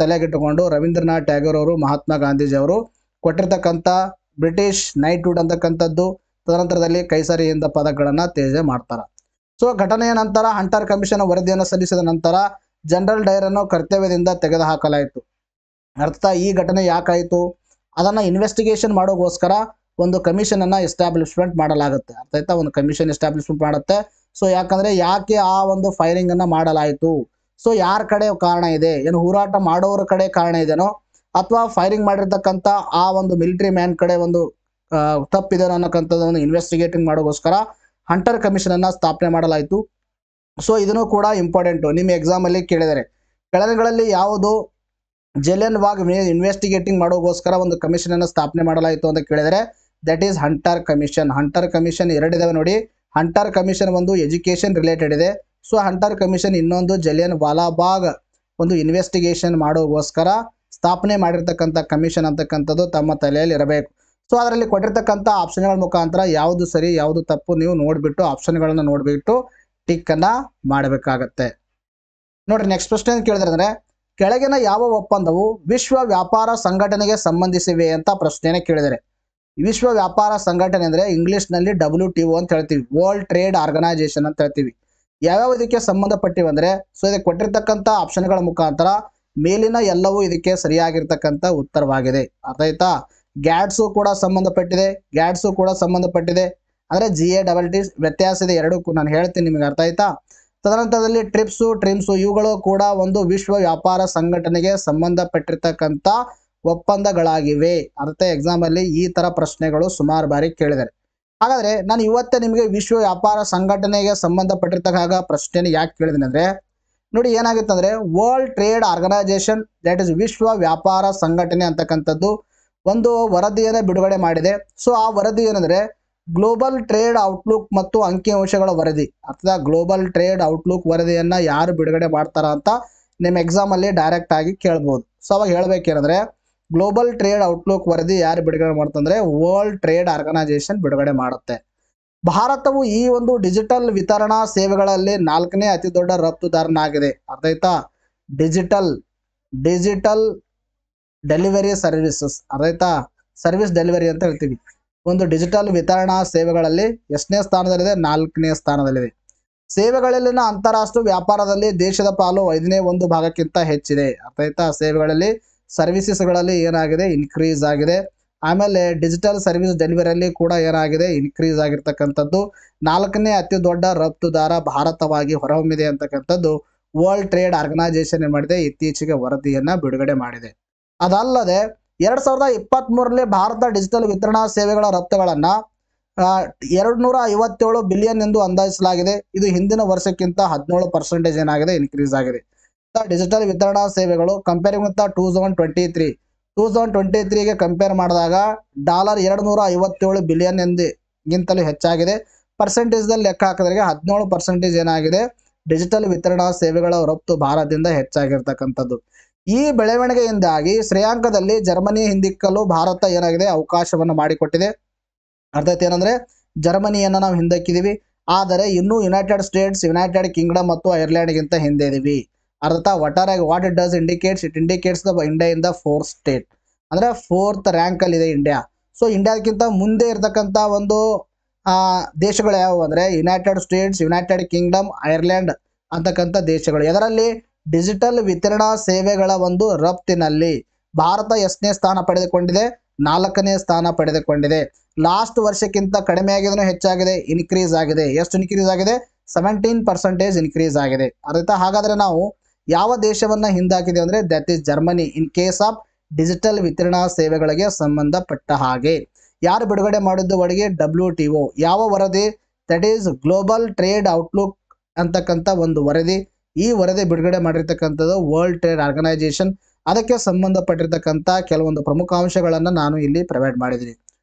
ತಲೆಗಿಟ್ಟುಕೊಂಡು ರವೀಂದ್ರನಾಥ್ ಟ್ಯಾಗೋರ್ ಅವರು, ಮಹಾತ್ಮ ಗಾಂಧೀಜಿಯವರು ಕೊಟ್ಟಿರ್ತಕ್ಕಂಥ ಬ್ರಿಟಿಷ್ ನೈಟ್ಹುಡ್ ಅಂತಕ್ಕಂಥದ್ದು, ತದನಂತರದಲ್ಲಿ ಕೈಸರಿ ಹಿಂದ್ ಪದಕಗಳನ್ನು ತ್ಯಾಜ್ಯ ಮಾಡ್ತಾರೆ. ಸೊ ಘಟನೆಯ ನಂತರ ಹಂಟರ್ ಕಮಿಷನ್ ವರದಿಯನ್ನು ಸಲ್ಲಿಸಿದ ನಂತರ ಜನರಲ್ ಡೈರನ್ನು ಕರ್ತವ್ಯದಿಂದ ತೆಗೆದುಹಾಕಲಾಯಿತು. ಅರ್ಥ, ಈ ಘಟನೆ ಯಾಕಾಯಿತು ಅದನ್ನು ಇನ್ವೆಸ್ಟಿಗೇಷನ್ ಮಾಡೋಗೋಸ್ಕರ ಒಂದು ಕಮಿಷನನ್ನು ಎಸ್ಟಾಬ್ಲಿಷ್ಮೆಂಟ್ ಮಾಡಲಾಗುತ್ತೆ. ಅರ್ಥ ಆಯ್ತಾ, ಒಂದು ಕಮಿಷನ್ ಎಸ್ಟಾಬ್ಲಿಷ್ಮೆಂಟ್ ಮಾಡುತ್ತೆ. ಸೊ ಯಾಕಂದರೆ ಯಾಕೆ ಆ ಒಂದು ಫೈರಿಂಗನ್ನು ಮಾಡಲಾಯಿತು, ಸೊ ಯಾರ ಕಡೆ ಕಾರಣ ಇದೆ, ಏನು ಹೋರಾಟ ಮಾಡೋರ ಕಡೆ ಕಾರಣ ಇದೆನೋ, ಅಥವಾ ಫೈರಿಂಗ್ ಮಾಡಿರ್ತಕ್ಕಂಥ ಆ ಒಂದು ಮಿಲಿಟರಿ ಮ್ಯಾನ್ ಕಡೆ ಒಂದು ತಪ್ಪಿದೆ ಅನ್ನೋಕ್ಕಂಥದ್ದನ್ನು ಇನ್ವೆಸ್ಟಿಗೇಟಿಂಗ್ ಮಾಡೋಗೋಸ್ಕರ ಹಂಟರ್ ಕಮಿಷನನ್ನು ಸ್ಥಾಪನೆ ಮಾಡಲಾಯಿತು. ಸೊ ಇದನ್ನು ಕೂಡ ಇಂಪಾರ್ಟೆಂಟು, ನಿಮ್ಮ ಎಕ್ಸಾಮಲ್ಲಿ ಕೇಳಿದರೆ ಕೆಳಗಳಲ್ಲಿ ಯಾವುದು ಜಲಿಯನ್ ವಾಗ್ ಇನ್ವೆಸ್ಟಿಗೇಟಿಂಗ್ ಮಾಡೋಗೋಸ್ಕರ ಒಂದು ಕಮಿಷನನ್ನು ಸ್ಥಾಪನೆ ಮಾಡಲಾಯಿತು ಅಂತ ಕೇಳಿದರೆ that is Hunter commission. Hunter commission ಎರಡಿದಾವೆ ನೋಡಿ. ಹಂಟರ್ ಕಮಿಷನ್ ಒಂದು ಎಜುಕೇಷನ್ ರಿಲೇಟೆಡ್ ಇದೆ. ಸೊ ಹಂಟರ್ ಕಮಿಷನ್ ಇನ್ನೊಂದು ಜಲಿಯನ್ ವಾಲಾಬಾಗ್ ಒಂದು ಇನ್ವೆಸ್ಟಿಗೇಷನ್ ಮಾಡೋಗೋಸ್ಕರ ಸ್ಥಾಪನೆ ಮಾಡಿರ್ತಕ್ಕಂಥ ಕಮಿಷನ್ ಅಂತಕ್ಕಂಥದ್ದು ತಮ್ಮ ತಲೆಯಲ್ಲಿ ಇರಬೇಕು. ಸೊ ಅದರಲ್ಲಿ ಕೊಟ್ಟಿರ್ತಕ್ಕಂಥ ಆಪ್ಷನ್ಗಳ ಮುಖಾಂತರ ಯಾವುದು ಸರಿ ಯಾವುದು ತಪ್ಪು ನೀವು ನೋಡಿಬಿಟ್ಟು ಆಪ್ಷನ್ಗಳನ್ನು ನೋಡಿಬಿಟ್ಟು ಟಿಕ್ಕನ್ನು ಮಾಡಬೇಕಾಗತ್ತೆ. ನೋಡಿರಿ, ನೆಕ್ಸ್ಟ್ ಪ್ರಶ್ನೆ ಏನು ಕೇಳಿದ್ರೆ ಅಂದರೆ, ಕೆಳಗಿನ ಯಾವ ಒಪ್ಪಂದವು ವಿಶ್ವ ವ್ಯಾಪಾರ ಸಂಘಟನೆಗೆ ಸಂಬಂಧಿಸಿವೆ ಅಂತ ಪ್ರಶ್ನೆಯನ್ನು ಕೇಳಿದರೆ. ವಿಶ್ವ ವ್ಯಾಪಾರ ಸಂಘಟನೆ ಅಂದರೆ ಇಂಗ್ಲೀಷ್ನಲ್ಲಿ WTO ಅಂತ ಹೇಳ್ತೀವಿ, ವರ್ಲ್ಡ್ ಟ್ರೇಡ್ ಆರ್ಗನೈಜೇಷನ್ ಅಂತ ಹೇಳ್ತೀವಿ. ಯಾವ್ಯಾವ ಇದಕ್ಕೆ ಸಂಬಂಧಪಟ್ಟಿವೆ ಅಂದರೆ, ಸೊ ಇದಕ್ಕೆ ಕೊಟ್ಟಿರ್ತಕ್ಕಂಥ ಆಪ್ಷನ್ಗಳ ಮುಖಾಂತರ ಮೇಲಿನ ಎಲ್ಲವೂ ಇದಕ್ಕೆ ಸರಿಯಾಗಿರ್ತಕ್ಕಂಥ ಉತ್ತರವಾಗಿದೆ. ಅರ್ಥ ಆಯ್ತಾ. ಗ್ಯಾಡ್ಸು ಕೂಡ ಸಂಬಂಧಪಟ್ಟಿದೆ, ಅಂದರೆ GATT ವ್ಯತ್ಯಾಸ ಇದೆ ಎರಡಕ್ಕೂ, ನಾನು ಹೇಳ್ತೀನಿ ನಿಮಗೆ, ಅರ್ಥ ಆಯ್ತಾ. ತದನಂತರದಲ್ಲಿ ಟ್ರಿಮ್ಸು ಇವುಗಳು ಕೂಡ ಒಂದು ವಿಶ್ವ ವ್ಯಾಪಾರ ಸಂಘಟನೆಗೆ ಸಂಬಂಧಪಟ್ಟಿರ್ತಕ್ಕಂಥ ಒಪ್ಪಂದಗಳಾಗಿವೆ. ಅರ್ಥ, ಎಕ್ಸಾಮಲ್ಲಿ ಈ ಥರ ಪ್ರಶ್ನೆಗಳು ಸುಮಾರು ಬಾರಿ ಕೇಳಿದ್ದಾರೆ. ಹಾಗಾದರೆ ನಾನು ಇವತ್ತೇ ನಿಮಗೆ ವಿಶ್ವ ವ್ಯಾಪಾರ ಸಂಘಟನೆಗೆ ಸಂಬಂಧಪಟ್ಟಿರ್ತಕ್ಕ ಪ್ರಶ್ನೆಯನ್ನು ಯಾಕೆ ಕೇಳಿದ್ದೀನಿ ಅಂದರೆ, ನೋಡಿ ಏನಾಗುತ್ತೆ ಅಂದರೆ, world trade organization that is ವಿಶ್ವ ವ್ಯಾಪಾರ ಸಂಘಟನೆ ಅಂತಕ್ಕಂಥದ್ದು ಒಂದು ವರದಿಯನ್ನು ಬಿಡುಗಡೆ ಮಾಡಿದೆ. ಸೊ ಆ ವರದಿ ಏನಂದರೆ ಗ್ಲೋಬಲ್ ಟ್ರೇಡ್ ಔಟ್ಲುಕ್ ಮತ್ತು ಅಂಕಿಅಂಶಗಳ ವರದಿ. ಅರ್ಥದ ಗ್ಲೋಬಲ್ ಟ್ರೇಡ್ ಔಟ್ಲುಕ್ ವರದಿಯನ್ನು ಯಾರು ಬಿಡುಗಡೆ ಮಾಡ್ತಾರ ಅಂತ ನಿಮ್ಮ ಎಕ್ಸಾಮಲ್ಲಿ ಡೈರೆಕ್ಟ್ ಆಗಿ ಕೇಳ್ಬೋದು. ಸೊ ಅವಾಗ ಹೇಳಬೇಕೇನಂದರೆ, ಗ್ಲೋಬಲ್ ಟ್ರೇಡ್ ಔಟ್ಲುಕ್ ವರದಿ ಯಾರು ಬಿಡುಗಡೆ ಮಾಡ್ತಂದ್ರೆ ವರ್ಲ್ಡ್ ಟ್ರೇಡ್ ಆರ್ಗನೈಜೇಷನ್ ಬಿಡುಗಡೆ ಮಾಡುತ್ತೆ. ಭಾರತವು ಈ ಒಂದು ಡಿಜಿಟಲ್ ವಿತರಣಾ ಸೇವೆಗಳಲ್ಲಿ 4ನೇ ಅತಿ ದೊಡ್ಡ ರಫ್ತುದಾರನಾಗಿದೆ. ಅರ್ಥ ಆಯ್ತಾ. ಡಿಜಿಟಲ್ ಡೆಲಿವರಿ ಸರ್ವಿಸಸ್, ಅರ್ಥ ಆಯ್ತಾ, ಸರ್ವಿಸ್ ಡೆಲಿವರಿ ಅಂತ ಹೇಳ್ತೀವಿ. ಒಂದು ಡಿಜಿಟಲ್ ವಿತರಣಾ ಸೇವೆಗಳಲ್ಲಿ ಎಷ್ಟನೇ ಸ್ಥಾನದಲ್ಲಿದೆ, 4ನೇ ಸ್ಥಾನದಲ್ಲಿದೆ. ಸೇವೆಗಳಲ್ಲಿನ ಅಂತಾರಾಷ್ಟ್ರೀಯ ವ್ಯಾಪಾರದಲ್ಲಿ ದೇಶದ ಪಾಲು 5ನೇ ಒಂದು ಭಾಗಕ್ಕಿಂತ ಹೆಚ್ಚಿದೆ. ಅರ್ಥ ಆಯ್ತಾ. ಸೇವೆಗಳಲ್ಲಿ ಸರ್ವಿಸಸ್ಗಳಲ್ಲಿ ಏನಾಗಿದೆ, ಇನ್ಕ್ರೀಸ್ ಆಗಿದೆ. ಆಮೇಲೆ ಡಿಜಿಟಲ್ ಸರ್ವಿಸ್ ಡೆಲಿವರಿಯಲ್ಲಿ ಕೂಡ ಏನಾಗಿದೆ, ಇನ್ಕ್ರೀಸ್ ಆಗಿರ್ತಕ್ಕಂಥದ್ದು. 4ನೇ ಅತಿ ದೊಡ್ಡ ರಫ್ತುದಾರ ಭಾರತವಾಗಿ ಹೊರಹೊಮ್ಮಿದೆ ಅಂತಕ್ಕಂಥದ್ದು ವರ್ಲ್ಡ್ ಟ್ರೇಡ್ ಆರ್ಗನೈಜೇಷನ್ ಏನು ಮಾಡಿದೆ, ಇತ್ತೀಚೆಗೆ ವರದಿಯನ್ನು ಬಿಡುಗಡೆ ಮಾಡಿದೆ. ಅದಲ್ಲದೆ 2023ರಲ್ಲಿ ಭಾರತ ಡಿಜಿಟಲ್ ವಿತರಣಾ ಸೇವೆಗಳ ರಫ್ತುಗಳನ್ನು 257 ಬಿಲಿಯನ್ ಎಂದು ಅಂದಾಜಿಸಲಾಗಿದೆ. ಇದು ಹಿಂದಿನ ವರ್ಷಕ್ಕಿಂತ 17% ಏನಾಗಿದೆ, ಇನ್ಕ್ರೀಸ್ ಆಗಿದೆ. ಡಿಜಿಟಲ್ ವಿತರಣಾ ಸೇವೆಗಳು ಕಂಪೇರಿಂಗ್ ವಿತ್ 2023 2023ಗೆ ಕಂಪೇರ್ ಮಾಡಿದಾಗ $257 ಬಿಲಿಯನ್ ಗಿಂತಲೂ ಹೆಚ್ಚಾಗಿದೆ. ಪರ್ಸೆಂಟೇಜ್ದಲ್ಲಿ ಲೆಕ್ಕ ಹಾಕಿದ್ರೆ 17% ಏನಾಗಿದೆ, ಡಿಜಿಟಲ್ ವಿತರಣಾ ಸೇವೆಗಳ ರಫ್ತು ಭಾರತದಿಂದ ಹೆಚ್ಚಾಗಿರ್ತಕ್ಕಂಥದ್ದು. ಈ ಬೆಳವಣಿಗೆಯಿಂದಾಗಿ ಶ್ರೇಯಾಂಕದಲ್ಲಿ ಜರ್ಮನಿ ಹಿಂದಿಕ್ಕಲು ಭಾರತ ಏನಾಗಿದೆ, ಅವಕಾಶವನ್ನು ಮಾಡಿಕೊಟ್ಟಿದೆ. ಅರ್ಥ ಆಯ್ತು ಏನಂದ್ರೆ ಜರ್ಮನಿಯನ್ನು ನಾವು ಹಿಂದಕ್ಕಿದೀವಿ, ಆದರೆ ಇನ್ನೂ ಯುನೈಟೆಡ್ ಸ್ಟೇಟ್ಸ್, ಯುನೈಟೆಡ್ ಕಿಂಗ್ಡಮ್ ಮತ್ತು ಐರ್ಲೆಂಡ್ಗಿಂತ ಹಿಂದೆ ಇದೀವಿ. ಅರ್ಥ what it does indicates, it indicates the India in the 4th state, ಅಂದ್ರೆ 4th ರ್ಯಾಂಕ್ ಅಲ್ಲಿ ಇದೆ ಇಂಡಿಯಾ. ಸೊ ಇಂಡಿಯಾಕ್ಕಿಂತ ಮುಂದೆ ಇರತಕ್ಕಂಥ ಒಂದು ದೇಶಗಳು ಯಾವುವು ಅಂದ್ರೆ United States, United Kingdom, Ireland ಅಂತಕ್ಕಂಥ ದೇಶಗಳು. ಇದರಲ್ಲಿ ಡಿಜಿಟಲ್ ವಿತರಣಾ ಸೇವೆಗಳ ಒಂದು ರಫ್ತಿನಲ್ಲಿ ಭಾರತ ಎಷ್ಟನೇ ಸ್ಥಾನ ಪಡೆದುಕೊಂಡಿದೆ, 4ನೇ ಸ್ಥಾನ ಪಡೆದುಕೊಂಡಿದೆ. ಲಾಸ್ಟ್ ವರ್ಷಕ್ಕಿಂತ ಕಡಿಮೆ ಆಗಿದೆನೋ ಹೆಚ್ಚಾಗಿದೆ, ಇನ್ಕ್ರೀಸ್ ಆಗಿದೆ. ಎಷ್ಟು ಇನ್ಕ್ರೀಸ್ ಆಗಿದೆ, 17% ಇನ್ಕ್ರೀಸ್ ಆಗಿದೆ. ಅರ್ಥ. ಹಾಗಾದ್ರೆ ನಾವು ಯಾವ ದೇಶವನ್ನ ಹಿಂದಾಕಿದೆ ಅಂದ್ರೆ that is Germany in case of digital ವಿತರಣಾ ಸೇವೆಗಳಿಗೆ ಸಂಬಂಧಪಟ್ಟ ಹಾಗೆ. ಯಾರು ಬಿಡುಗಡೆ ಮಾಡಿದ್ದು ಒಳಗೆ WTO ಯಾವ ವರದಿ, that is global trade outlook ಅಂತಕ್ಕಂಥ ಒಂದು ವರದಿ. ಈ ವರದಿ ಬಿಡುಗಡೆ ಮಾಡಿರ್ತಕ್ಕಂಥದ್ದು ವರ್ಲ್ಡ್ ಟ್ರೇಡ್ ಆರ್ಗನೈಸೇಷನ್. ಅದಕ್ಕೆ ಸಂಬಂಧಪಟ್ಟಿರ್ತಕ್ಕಂಥ ಕೆಲವೊಂದು ಪ್ರಮುಖ ಅಂಶಗಳನ್ನು ನಾನು ಇಲ್ಲಿ ಪ್ರೊವೈಡ್ ಮಾಡಿದ್ದೀನಿ.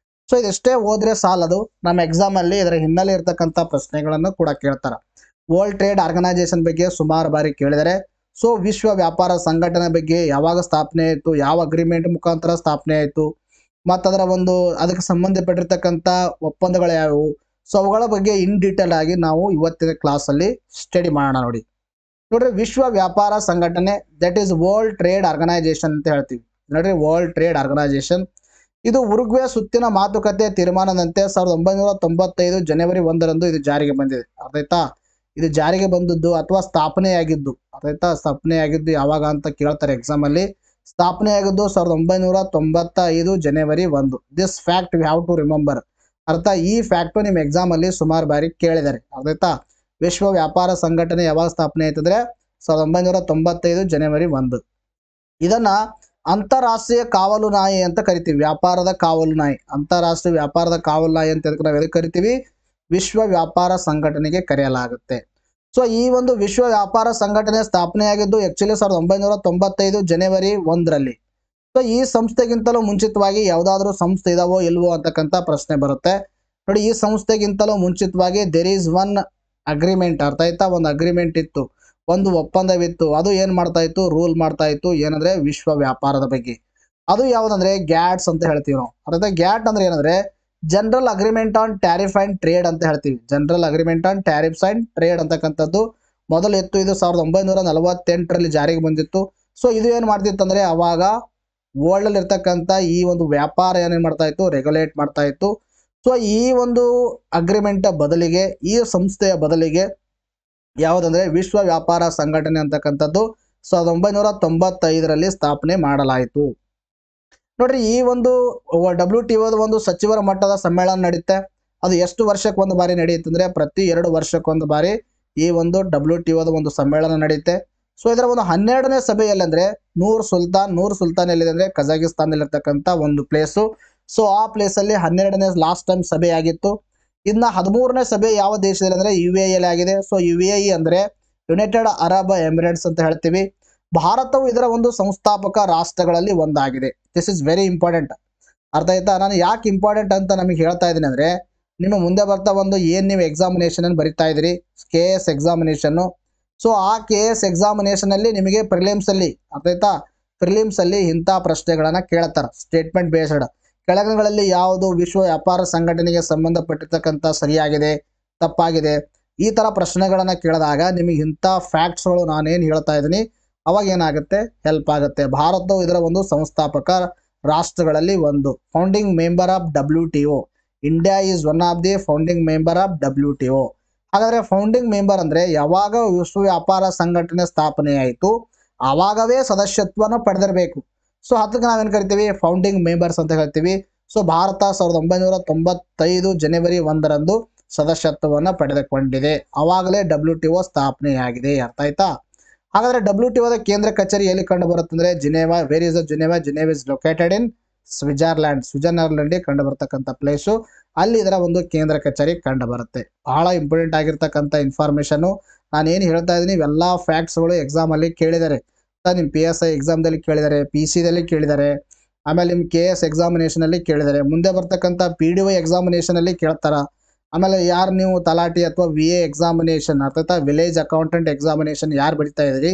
ಸೊ ಇದೆಷ್ಟೇ ಓದ್ರೆ ಸಾಲದು, ನಮ್ಮ ಎಕ್ಸಾಮ್ ಅಲ್ಲಿ ಇದರ ಹಿನ್ನೆಲೆ ಇರತಕ್ಕಂಥ ಪ್ರಶ್ನೆಗಳನ್ನು ಕೂಡ ಕೇಳ್ತಾರೆ. ವರ್ಲ್ಡ್ ಟ್ರೇಡ್ ಆರ್ಗನೈಸೇಷನ್ ಬಗ್ಗೆ ಸುಮಾರು ಬಾರಿ ಕೇಳಿದರೆ. ಸೊ ವಿಶ್ವ ವ್ಯಾಪಾರ ಸಂಘಟನೆ ಬಗ್ಗೆ ಯಾವಾಗ ಸ್ಥಾಪನೆ ಆಯಿತು, ಯಾವ ಅಗ್ರಿಮೆಂಟ್ ಮುಖಾಂತರ ಸ್ಥಾಪನೆ ಆಯಿತು, ಮತ್ತು ಅದರ ಒಂದು ಅದಕ್ಕೆ ಸಂಬಂಧಪಟ್ಟಿರ್ತಕ್ಕಂಥ ಒಪ್ಪಂದಗಳು ಯಾವುವು, ಸೊ ಅವುಗಳ ಬಗ್ಗೆ ಇನ್ ಡೀಟೇಲ್ ಆಗಿ ನಾವು ಇವತ್ತಿನ ಕ್ಲಾಸಲ್ಲಿ ಸ್ಟಡಿ ಮಾಡೋಣ. ನೋಡ್ರಿ, ವಿಶ್ವ ವ್ಯಾಪಾರ ಸಂಘಟನೆ that is world trade organization ಅಂತ ಹೇಳ್ತೀವಿ. ನೋಡ್ರಿ, ವರ್ಲ್ಡ್ ಟ್ರೇಡ್ ಆರ್ಗನೈಸೇಷನ್ ಇದು ಉರುಗ್ವೆ ಸುತ್ತಿನ ಮಾತುಕತೆ ತೀರ್ಮಾನದಂತೆ 1995 ಜನವರಿ 1ರಂದು ಇದು ಜಾರಿಗೆ ಬಂದಿದೆ. ಅರ್ಥಾಯ್ತಾ, ಇದು ಜಾರಿಗೆ ಬಂದದ್ದು ಅಥವಾ ಸ್ಥಾಪನೆಯಾಗಿದ್ದು, ಅರ್ಥಾಯ್ತಾ, ಸ್ಥಾಪನೆಯಾಗಿದ್ದು ಯಾವಾಗ ಅಂತ ಕೇಳ್ತಾರೆ ಎಕ್ಸಾಮ್ ಅಲ್ಲಿ. ಸ್ಥಾಪನೆಯಾಗಿದ್ದು 1995 ಜನವರಿ 1. This fact we have to remember. ಅರ್ಥ, ಈ ಫ್ಯಾಕ್ಟ್ ನಿಮ್ಮ ಎಕ್ಸಾಮ್ ಅಲ್ಲಿ ಸುಮಾರು ಬಾರಿ ಕೇಳಿದ್ದಾರೆ. ಅರ್ಥಾಯ್ತಾ, ವಿಶ್ವ ವ್ಯಾಪಾರ ಸಂಘಟನೆ ಯಾವಾಗ ಸ್ಥಾಪನೆ ಆಯ್ತಂದ್ರೆ 1995 ಜನವರಿ 1. ಇದನ್ನ ಅಂತಾರಾಷ್ಟ್ರೀಯ ಕಾವಲು ನಾಯಿ ಅಂತ ಕರಿತೀವಿ. ವ್ಯಾಪಾರದ ಕಾವಲು ನಾಯಿ, ಅಂತಾರಾಷ್ಟ್ರೀಯ ವ್ಯಾಪಾರದ ಕಾವಲು ನಾಯಿ ಅಂತ ನಾವು ಎದಕ್ಕೆ ಕರಿತೀವಿ, ವಿಶ್ವ ವ್ಯಾಪಾರ ಸಂಘಟನೆಗೆ ಕರೆಯಲಾಗುತ್ತೆ. ಸೊ ಈ ಒಂದು ವಿಶ್ವ ವ್ಯಾಪಾರ ಸಂಘಟನೆ ಸ್ಥಾಪನೆಯಾಗಿದ್ದು ಆಕ್ಚುಲಿ 1995 ಜನವರಿ 1ರಲ್ಲಿ. ಸೊ ಈ ಸಂಸ್ಥೆಗಿಂತಲೂ ಮುಂಚಿತವಾಗಿ ಯಾವುದಾದ್ರೂ ಸಂಸ್ಥೆ ಇದಾವೋ ಇಲ್ವೋ ಅಂತಕ್ಕಂಥ ಪ್ರಶ್ನೆ ಬರುತ್ತೆ. ನೋಡಿ, ಈ ಸಂಸ್ಥೆಗಿಂತಲೂ ಮುಂಚಿತವಾಗಿ ದೇರ್ ಈಸ್ ಒನ್ ಅಗ್ರಿಮೆಂಟ್. ಅರ್ಥ ಆಯ್ತಾ, ಒಂದು ಅಗ್ರಿಮೆಂಟ್ ಇತ್ತು, ಒಂದು ಒಪ್ಪಂದವಿತ್ತು. ಅದು ಏನ್ ಮಾಡ್ತಾ ಇತ್ತು, ರೂಲ್ ಮಾಡ್ತಾ ಇತ್ತು ಏನಂದ್ರೆ ವಿಶ್ವ ವ್ಯಾಪಾರದ ಬಗ್ಗೆ. ಅದು ಯಾವುದಂದ್ರೆ ಗ್ಯಾಟ್ಸ್ ಅಂತ ಹೇಳ್ತೀವಿ ನಾವು. ಅರ್ಥ, ಗ್ಯಾಟ್ ಅಂದ್ರೆ ಏನಂದ್ರೆ general agreement on tariff and trade ಅಂತ ಹೇಳ್ತೀವಿ. General agreement on tariffs and trade ಅಂತಕ್ಕಂಥದ್ದು ಮೊದಲು ಇತ್ತು. ಇದು 1948ರಲ್ಲಿ ಜಾರಿಗೆ ಬಂದಿತ್ತು. ಸೊ ಇದು ಏನ್ ಮಾಡ್ತಿತ್ತು ಅಂದ್ರೆ ಅವಾಗ ವರ್ಲ್ಡ್ ಅಲ್ಲಿ ಇರ್ತಕ್ಕಂಥ ಈ ಒಂದು ವ್ಯಾಪಾರ ಏನೇನ್ ಮಾಡ್ತಾ ಇತ್ತು, ರೆಗ್ಯುಲೇಟ್ ಮಾಡ್ತಾ ಇತ್ತು. ಸೊ ಈ ಒಂದು ಅಗ್ರಿಮೆಂಟ್ ಬದಲಿಗೆ, ಈ ಸಂಸ್ಥೆಯ ಬದಲಿಗೆ ಯಾವುದಂದ್ರೆ ವಿಶ್ವ ವ್ಯಾಪಾರ ಸಂಘಟನೆ ಅಂತಕ್ಕಂಥದ್ದು 1995ರಲ್ಲಿ ಸ್ಥಾಪನೆ ಮಾಡಲಾಯಿತು. ನೋಡ್ರಿ, ಈ ಒಂದು WTOದ ಒಂದು ಸಚಿವರ ಮಟ್ಟದ ಸಮ್ಮೇಳನ ನಡೆಯುತ್ತೆ. ಅದು ಎಷ್ಟು ವರ್ಷಕ್ಕೆ ಒಂದು ಬಾರಿ ನಡೆಯುತ್ತೆ ಅಂದ್ರೆ ಪ್ರತಿ 2 ವರ್ಷಕ್ಕೊಂದು ಬಾರಿ ಈ ಒಂದು WTOದ ಒಂದು ಸಮ್ಮೇಳನ ನಡೆಯುತ್ತೆ. ಸೊ ಇದರ ಒಂದು 12ನೇ ಸಭೆಯಲ್ಲಿ ಅಂದ್ರೆ ನೂರ್ ಸುಲ್ತಾನ್ ಎಲ್ಲಿದೆ ಅಂದ್ರೆ ಕಜಾಕಿಸ್ತಾನದಲ್ಲಿ ಇರ್ತಕ್ಕಂಥ ಒಂದು ಪ್ಲೇಸು. ಸೊ ಆ ಪ್ಲೇಸ್ ಅಲ್ಲಿ 12ನೇ ಲಾಸ್ಟ್ ಟೈಮ್ ಸಭೆ ಆಗಿತ್ತು. ಇನ್ನ 13ನೇ ಸಭೆ ಯಾವ ದೇಶದಲ್ಲಿ ಅಂದ್ರೆ UAE ಅಲ್ಲಿ ಆಗಿದೆ. ಸೊ UAE ಅಂದ್ರೆ ಯುನೈಟೆಡ್ ಅರಬ್ ಎಮಿರೇಟ್ಸ್ ಅಂತ ಹೇಳ್ತೀವಿ. ಭಾರತವು ಇದರ ಒಂದು ಸಂಸ್ಥಾಪಕ ರಾಷ್ಟ್ರಗಳಲ್ಲಿ ಒಂದಾಗಿದೆ. This is very important. ಅರ್ಥ ಆಯ್ತಾ, ನಾನು ಯಾಕೆ ಇಂಪಾರ್ಟೆಂಟ್ ಅಂತ ನಮಗೆ ಹೇಳ್ತಾ ಇದ್ದೀನಿ ಅಂದ್ರೆ ನಿಮ್ಮ ಮುಂದೆ ಬರ್ತಾ ಒಂದು ಏನ್ ನೀವು ಎಕ್ಸಾಮಿನೇಷನ್ ಅನ್ನು ಬರಿತಾ ಇದ್ರಿ, KS ಎಕ್ಸಾಮಿನೇಷನ್. ಸೊ ಆ KS ಎಕ್ಸಾಮಿನೇಷನ್ ಅಲ್ಲಿ ನಿಮಗೆ ಪ್ರಿಲಿಮ್ಸ್ ಅಲ್ಲಿ, ಅರ್ಥ ಆಯ್ತಾ, ಪ್ರಿಲಿಮ್ಸ್ ಅಲ್ಲಿ ಇಂಥ ಪ್ರಶ್ನೆಗಳನ್ನ ಕೇಳ್ತಾರೆ, ಸ್ಟೇಟ್ಮೆಂಟ್ ಬೇಸ್ಡ್. ಕೆಳಗಗಳಲ್ಲಿ ಯಾವುದು ವಿಶ್ವ ವ್ಯಾಪಾರ ಸಂಘಟನೆಗೆ ಸಂಬಂಧಪಟ್ಟಿರ್ತಕ್ಕಂಥ ಸರಿಯಾಗಿದೆ, ತಪ್ಪಾಗಿದೆ, ಈ ತರ ಪ್ರಶ್ನೆಗಳನ್ನ ಕೇಳಿದಾಗ ನಿಮಗೆ ಇಂಥ ಫ್ಯಾಕ್ಟ್ಸ್ಗಳು ನಾನೇನು ಹೇಳ್ತಾ ಇದ್ದೀನಿ ಅವಾಗ ಏನಾಗುತ್ತೆ, ಹೆಲ್ಪ್ ಆಗುತ್ತೆ. ಭಾರತವು ಇದರ ಒಂದು ಸಂಸ್ಥಾಪಕ ರಾಷ್ಟ್ರಗಳಲ್ಲಿ ಒಂದು. Founding member of WTO. India is one of the founding member of WTO. ಹಾಗಾದ್ರೆ ಫೌಂಡಿಂಗ್ ಮೆಂಬರ್ ಅಂದ್ರೆ ಯಾವಾಗ ವಿಶ್ವ ವ್ಯಾಪಾರ ಸಂಘಟನೆ ಸ್ಥಾಪನೆ ಆಯಿತು ಆವಾಗವೇ ಸದಸ್ಯತ್ವನ ಪಡೆದಿರಬೇಕು. ಸೊ ಅದಕ್ಕೆ ನಾವೇನು ಕರಿತೀವಿ, ಫೌಂಡಿಂಗ್ ಮೆಂಬರ್ಸ್ ಅಂತ ಹೇಳ್ತೀವಿ. ಸೊ ಭಾರತ 1995 ಜನವರಿ 1ರಂದು ಸದಸ್ಯತ್ವವನ್ನು ಪಡೆದುಕೊಂಡಿದೆ. ಅವಾಗಲೇ WTO ಸ್ಥಾಪನೆಯಾಗಿದೆ. ಅರ್ಥ ಆಯ್ತಾ. ಹಾಗಾದ್ರೆ WTOದ ಕೇಂದ್ರ ಕಚೇರಿ ಎಲ್ಲಿ ಕಂಡು ಬರುತ್ತೆ ಅಂದ್ರೆ Geneva. Where is Geneva? Geneva is located in Switzerland ಕಂಡು ಬರ್ತಕ್ಕಂಥ ಪ್ಲೇಸು. ಅಲ್ಲಿ ಇದರ ಒಂದು ಕೇಂದ್ರ ಕಚೇರಿ ಕಂಡು ಬರುತ್ತೆ. ಬಹಳ ಇಂಪಾರ್ಟೆಂಟ್ ಆಗಿರ್ತಕ್ಕಂಥ ಇನ್ಫಾರ್ಮೇಶನ್ ನಾನು ಏನು ಹೇಳ್ತಾ ಇದ್ದೀನಿ, ಇವೆಲ್ಲ ಫ್ಯಾಕ್ಟ್ಸ್ಗಳು ಎಕ್ಸಾಮ್ ಅಲ್ಲಿ ಕೇಳಿದ್ದಾರೆ. ನಿಮ್ಮ PSI ಎಕ್ಸಾಮ್ದಲ್ಲಿ ಕೇಳಿದ್ದಾರೆ, PC ದಲ್ಲಿ ಕೇಳಿದ್ದಾರೆ, ಆಮೇಲೆ ನಿಮ್ಮ KS ಎಕ್ಸಾಮಿನೇಷನಲ್ಲಿ ಕೇಳಿದ್ದಾರೆ, ಮುಂದೆ ಬರ್ತಕ್ಕಂಥ PDO ಎಕ್ಸಾಮಿನೇಷನಲ್ಲಿ ಕೇಳ್ತಾರ. ಆಮೇಲೆ ಯಾರು ನೀವು ತಲಾಟಿ ಅಥವಾ VA ಎಕ್ಸಾಮಿನೇಷನ್ ಅರ್ಥಾತ್ ವಿಲೇಜ್ ಅಕೌಂಟೆಂಟ್ ಎಕ್ಸಾಮಿನೇಷನ್ ಯಾರು ಬರಿತಾ ಇದ್ದೀರಿ,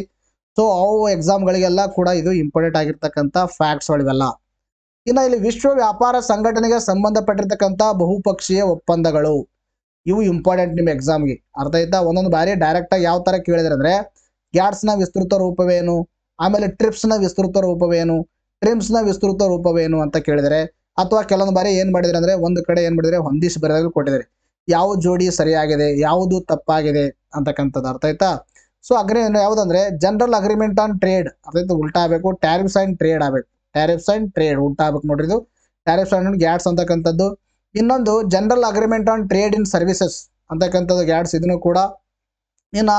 ಸೊ ಅವು ಎಕ್ಸಾಮ್ಗಳಿಗೆಲ್ಲ ಕೂಡ ಇದು ಇಂಪಾರ್ಟೆಂಟ್ ಆಗಿರ್ತಕ್ಕಂಥ ಫ್ಯಾಕ್ಟ್ಸ್ಗಳಿವೆಲ್ಲ. ಇನ್ನು ಇಲ್ಲಿ ವಿಶ್ವ ವ್ಯಾಪಾರ ಸಂಘಟನೆಗೆ ಸಂಬಂಧಪಟ್ಟಿರ್ತಕ್ಕಂಥ ಬಹುಪಕ್ಷೀಯ ಒಪ್ಪಂದಗಳು, ಇವು ಇಂಪಾರ್ಟೆಂಟ್ ನಿಮ್ಮ ಎಕ್ಸಾಮ್ಗೆ. ಅರ್ಥ ಆಯ್ತಾ? ಒಂದೊಂದು ಬಾರಿ ಡೈರೆಕ್ಟಾಗಿ ಯಾವ ಥರ ಕೇಳಿದ್ರೆ ಅಂದರೆ ಗ್ಯಾಟ್ಸ್ನ ವಿಸ್ತೃತ ರೂಪವೇನು, ಆಮೇಲೆ ಟ್ರಿಪ್ಸ್ನ ವಿಸ್ತೃತ ರೂಪವೇನು, ಟ್ರಿಮ್ಸ್ನ ವಿಸ್ತೃತ ರೂಪವೇನು ಅಂತ ಕೇಳಿದರೆ, ಅಥವಾ ಕೆಲವೊಂದು ಬಾರಿ ಏನು ಮಾಡಿದರೆ ಅಂದರೆ ಒಂದು ಕಡೆ ಏನು ಮಾಡಿದರೆ ಹೊಂದಿಸಿ ಬರೆದಾಗ ಕೊಟ್ಟಿದ್ದಾರೆ, ಯಾವ ಜೋಡಿ ಸರಿಯಾಗಿದೆ, ಯಾವುದು ತಪ್ಪಾಗಿದೆ ಅಂತಕ್ಕಂಥದ್ದು. ಅರ್ಥ ಆಯ್ತಾ? ಸೊ ಯಾವುದಂದ್ರೆ ಜನರಲ್ ಅಗ್ರಿಮೆಂಟ್ ಆನ್ ಟ್ರೇಡ್ ಅರ್ಥಾಯ್ತು ಉಲ್ಟಾ ಆಗಬೇಕು, ಟ್ಯಾರಿಫ್ಸ್ ಆ್ಯಂಡ್ ಟ್ರೇಡ್ ಆಗಬೇಕು. ಟ್ಯಾರಿಫ್ಸ್ ಆ್ಯಂಡ್ ಟ್ರೇಡ್ ಉಲ್ಟಾ ಆಗಬೇಕು ನೋಡ್ರಿ, ಇದು ಟ್ಯಾರಿಫ್ಸ್ ಆ್ಯಂಡ್ ಗ್ಯಾಟ್ಸ್ ಅಂತಕ್ಕಂಥದ್ದು. ಇನ್ನೊಂದು general agreement on trade in services ಅಂತಕ್ಕಂಥದ್ದು ಗ್ಯಾಟ್ಸ್, ಇದನ್ನು ಕೂಡ. ಇನ್ನು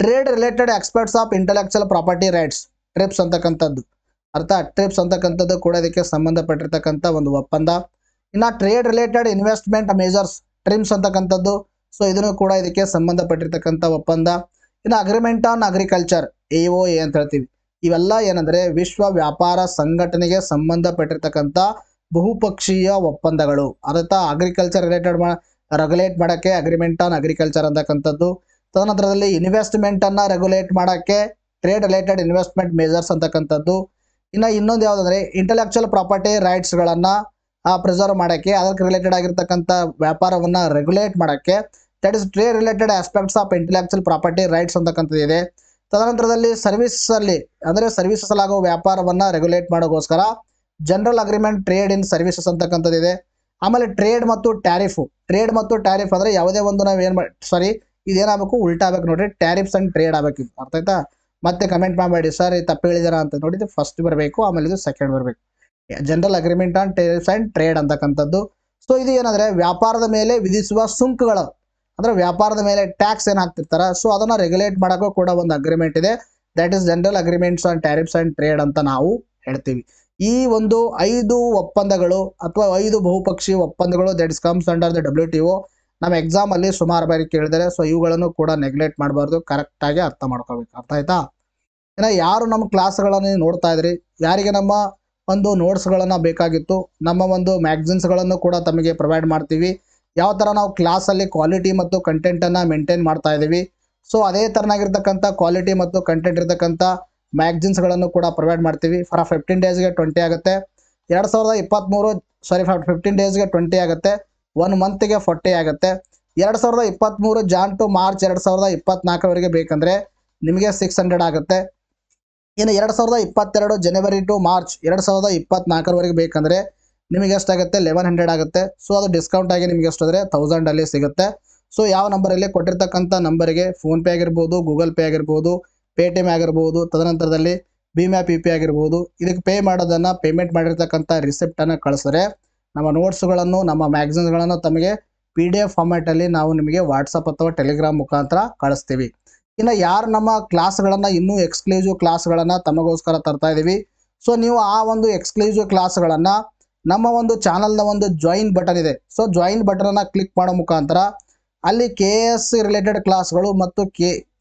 trade related experts of intellectual property rights TRIPS ಅಂತಕ್ಕಂಥದ್ದು. ಅರ್ಥ ಟ್ರಿಪ್ಸ್ ಅಂತಕ್ಕಂಥದ್ದು ಕೂಡ ಇದಕ್ಕೆ ಸಂಬಂಧಪಟ್ಟಿರ್ತಕ್ಕಂಥ ಒಂದು ಒಪ್ಪಂದ. ಇನ್ನು ಟ್ರೇಡ್ ರಿಲೇಟೆಡ್ ಇನ್ವೆಸ್ಟ್ಮೆಂಟ್ ಮೇಜರ್ಸ್ ಟ್ರಿಮ್ಸ್ ಅಂತಕ್ಕಂಥದ್ದು, ಸೊ ಇದನ್ನು ಕೂಡ ಇದಕ್ಕೆ ಸಂಬಂಧಪಟ್ಟಿರ್ತಕ್ಕಂಥ ಒಪ್ಪಂದ. ಇನ್ನು ಅಗ್ರಿಮೆಂಟ್ ಆನ್ ಅಗ್ರಿಕಲ್ಚರ್ AOA ಅಂತ ಹೇಳ್ತೀವಿ. ಇವೆಲ್ಲ ಏನಂದರೆ ವಿಶ್ವ ವ್ಯಾಪಾರ ಸಂಘಟನೆಗೆ ಸಂಬಂಧಪಟ್ಟಿರ್ತಕ್ಕಂಥ ಬಹುಪಕ್ಷೀಯ ಒಪ್ಪಂದಗಳು. ಅರ್ಥ ಅಗ್ರಿಕಲ್ಚರ್ ರಿಲೇಟೆಡ್ ರೆಗ್ಯುಲೇಟ್ ಮಾಡೋಕ್ಕೆ ಅಗ್ರಿಮೆಂಟ್ ಆನ್ ಅಗ್ರಿಕಲ್ಚರ್ ಅಂತಕ್ಕಂಥದ್ದು. ತದನಂತರದಲ್ಲಿ ಇನ್ವೆಸ್ಟ್ಮೆಂಟನ್ನು ರೆಗ್ಯುಲೇಟ್ ಮಾಡೋಕ್ಕೆ ಟ್ರೇಡ್ ರಿಲೇಟೆಡ್ ಇನ್ವೆಸ್ಟ್ಮೆಂಟ್ ಮೇಜರ್ಸ್ ಅಂತಕ್ಕಂಥದ್ದು. ಇನ್ನು ಇನ್ನೊಂದು ಯಾವುದಂದರೆ ಇಂಟೆಲೆಕ್ಚುಯಲ್ ಪ್ರಾಪರ್ಟಿ ರೈಟ್ಸ್ಗಳನ್ನು ಪ್ರಿಸರ್ವ್ ಮಾಡೋಕ್ಕೆ, ಅದಕ್ಕೆ ರಿಲೇಟೆಡ್ ಆಗಿರ್ತಕ್ಕಂಥ ವ್ಯಾಪಾರವನ್ನು ರೆಗ್ಯುಲೇಟ್ ಮಾಡೋಕ್ಕೆ that is trade related aspects of intellectual property rights ಅಂತಕ್ಕಂಥದ್ದು ಇದೆ. ತದನಂತರದಲ್ಲಿ ಸರ್ವಿಸಲ್ಲಿ ಅಂದರೆ ಸರ್ವಿಸಸ್ಲಾಗುವ ವ್ಯಾಪಾರವನ್ನು ರೆಗ್ಯುಲೇಟ್ ಮಾಡೋಕ್ಕೋಸ್ಕರ general agreement trade in services ಅಂತಕ್ಕಂಥದ್ದು ಇದೆ. ಆಮೇಲೆ ಟ್ರೇಡ್ ಮತ್ತು ಟ್ಯಾರಿಫು, ಟ್ರೇಡ್ ಮತ್ತು ಟ್ಯಾರಿಫ್ ಅಂದರೆ ಯಾವುದೇ ಒಂದು ನಾವು ಏನು ಇದೇನಾಗಬೇಕು ಉಲ್ಟಾ ಆಗಬೇಕು ನೋಡಿರಿ, ಟ್ಯಾರಿಫ್ಸ್ ಆ್ಯಂಡ್ ಟ್ರೇಡ್ ಆಗಬೇಕು. ಇದು ಅರ್ಥ ಆಯ್ತಾ? ಮತ್ತೆ ಕಮೆಂಟ್ ಮಾಡಬೇಡಿ ಸರ್ ಇದು ತಪ್ಪು ಹೇಳಿದಾರ ಅಂತ ನೋಡಿ, ಇದು ಫಸ್ಟ್ ಬರಬೇಕು, ಆಮೇಲೆ ಇದು ಸೆಕೆಂಡ್ ಬರಬೇಕು. General agreement on tariffs and trade ಅಂತಕ್ಕಂಥದ್ದು. ಸೊ ಇದು ಏನಂದರೆ ವ್ಯಾಪಾರದ ಮೇಲೆ ವಿಧಿಸುವ ಸುಂಕಗಳು, ಅಂದರೆ ವ್ಯಾಪಾರದ ಮೇಲೆ ಟ್ಯಾಕ್ಸ್ ಏನು ಹಾಕ್ತಿರ್ತಾರೆ, ಸೊ ಅದನ್ನು ರೆಗ್ಯುಲೇಟ್ ಮಾಡೋಕ್ಕೂ ಕೂಡ ಒಂದು ಅಗ್ರಿಮೆಂಟ್ ಇದೆ. That is general agreements on tariffs and trade ಅಂತ ನಾವು ಹೇಳ್ತೀವಿ. ಈ ಒಂದು 5 ಒಪ್ಪಂದಗಳು ಅಥವಾ 5 ಬಹುಪಕ್ಷೀಯ ಒಪ್ಪಂದಗಳು that is comes under the WTO ನಮ್ಮ ಎಕ್ಸಾಮಲ್ಲಿ ಸುಮಾರು ಬಾರಿ ಕೇಳಿದರೆ. ಸೊ ಇವುಗಳನ್ನು ಕೂಡ ನೆಗ್ಲೆಕ್ಟ್ ಮಾಡಬಾರ್ದು, ಕರೆಕ್ಟಾಗಿ ಅರ್ಥ ಮಾಡ್ಕೋಬೇಕು. ಅರ್ಥ ಆಯ್ತಾ? ಇನ್ನು ಯಾರು ನಮ್ಮ ಕ್ಲಾಸ್ಗಳನ್ನು ನೋಡ್ತಾ ಇದ್ರಿ, ಯಾರಿಗೆ ನಮ್ಮ ಒಂದು ನೋಟ್ಸ್ಗಳನ್ನು ಬೇಕಾಗಿತ್ತು, ನಮ್ಮ ಒಂದು ಮ್ಯಾಗ್ಝಿನ್ಸ್ಗಳನ್ನು ಕೂಡ ತಮಗೆ ಪ್ರೊವೈಡ್ ಮಾಡ್ತೀವಿ. ಯಾವ ಥರ ನಾವು ಕ್ಲಾಸಲ್ಲಿ ಕ್ವಾಲಿಟಿ ಮತ್ತು ಕಂಟೆಂಟನ್ನು ಮೇಂಟೈನ್ ಮಾಡ್ತಾ ಇದ್ದೀವಿ, ಸೊ ಅದೇ ಥರನಾಗಿರ್ತಕ್ಕಂಥ ಕ್ವಾಲಿಟಿ ಮತ್ತು ಕಂಟೆಂಟ್ ಇರತಕ್ಕಂಥ ಮ್ಯಾಗ್ಝಿನ್ಸ್ಗಳನ್ನು ಕೂಡ ಪ್ರೊವೈಡ್ ಮಾಡ್ತೀವಿ. ಫಾರ್ 15 ಡೇಸ್ಗೆ 20 ಆಗುತ್ತೆ, 15 ಡೇಸ್ಗೆ 20 ಆಗುತ್ತೆ, 1 ಮಂತ್ಗೆ 40 ಆಗುತ್ತೆ. 2023 ಜಾನ್ ಟು ಮಾರ್ಚ್ 2024ವರೆಗೆ ಬೇಕಂದರೆ ನಿಮಗೆ 600 ಆಗುತ್ತೆ. ಇನ್ನು 2022 ಜನವರಿ ಟು ಮಾರ್ಚ್ 2024ವರೆಗೆ ಬೇಕಂದರೆ ನಿಮಗೆ ಎಷ್ಟಾಗುತ್ತೆ 1100 ಆಗುತ್ತೆ. ಸೊ ಅದು ಡಿಸ್ಕೌಂಟ್ ಆಗಿ ನಿಮಗೆ ಎಷ್ಟಾದರೆ 1000 ಅಲ್ಲಿ ಸಿಗುತ್ತೆ. ಸೊ ಯಾವ ನಂಬರಲ್ಲಿ ಕೊಟ್ಟಿರ್ತಕ್ಕಂಥ ನಂಬರಿಗೆ ಫೋನ್ಪೇ ಆಗಿರ್ಬೋದು, ಗೂಗಲ್ ಪೇ ಆಗಿರ್ಬೋದು, ಪೇಟಿಎಮ್ ಆಗಿರ್ಬೋದು, ತದನಂತರದಲ್ಲಿ ಭೀಮ್ ಆ್ಯಪ್ UPI ಆಗಿರ್ಬೋದು, ಇದಕ್ಕೆ ಪೇ ಮಾಡೋದನ್ನು ಪೇಮೆಂಟ್ ಮಾಡಿರ್ತಕ್ಕಂಥ ರಿಸಿಪ್ಟನ್ನು ಕಳಿಸಿದ್ರೆ ನಮ್ಮ ನೋಟ್ಸ್ಗಳನ್ನು ನಮ್ಮ ಮ್ಯಾಗ್ಝಿನ್ಸ್ಗಳನ್ನು ತಮಗೆ PDF ಫಾರ್ಮ್ಯಾಟಲ್ಲಿ ನಾವು ನಿಮಗೆ ವಾಟ್ಸಪ್ ಅಥವಾ ಟೆಲಿಗ್ರಾಮ್ ಮುಖಾಂತರ ಕಳಿಸ್ತೀವಿ. ಇನ್ನು ಯಾರು ನಮ್ಮ ಕ್ಲಾಸ್ಗಳನ್ನು ಇನ್ನೂ ಎಕ್ಸ್ಕ್ಲೂಸಿವ್ ಕ್ಲಾಸ್ಗಳನ್ನು ತಮಗೋಸ್ಕರ ತರ್ತಾ ಇದ್ದೀವಿ, ಸೊ ನೀವು ಆ ಒಂದು ಎಕ್ಸ್ಕ್ಲೂಸಿವ್ ಕ್ಲಾಸ್ಗಳನ್ನು ನಮ್ಮ ಒಂದು ಚಾನಲ್ನ ಒಂದು ಜಾಯಿನ್ ಬಟನ್ ಇದೆ, ಸೊ ಜಾಯಿನ್ ಬಟನನ್ನು ಕ್ಲಿಕ್ ಮಾಡೋ ಮುಖಾಂತರ ಅಲ್ಲಿ KS ರಿಲೇಟೆಡ್ ಕ್ಲಾಸ್ಗಳು ಮತ್ತು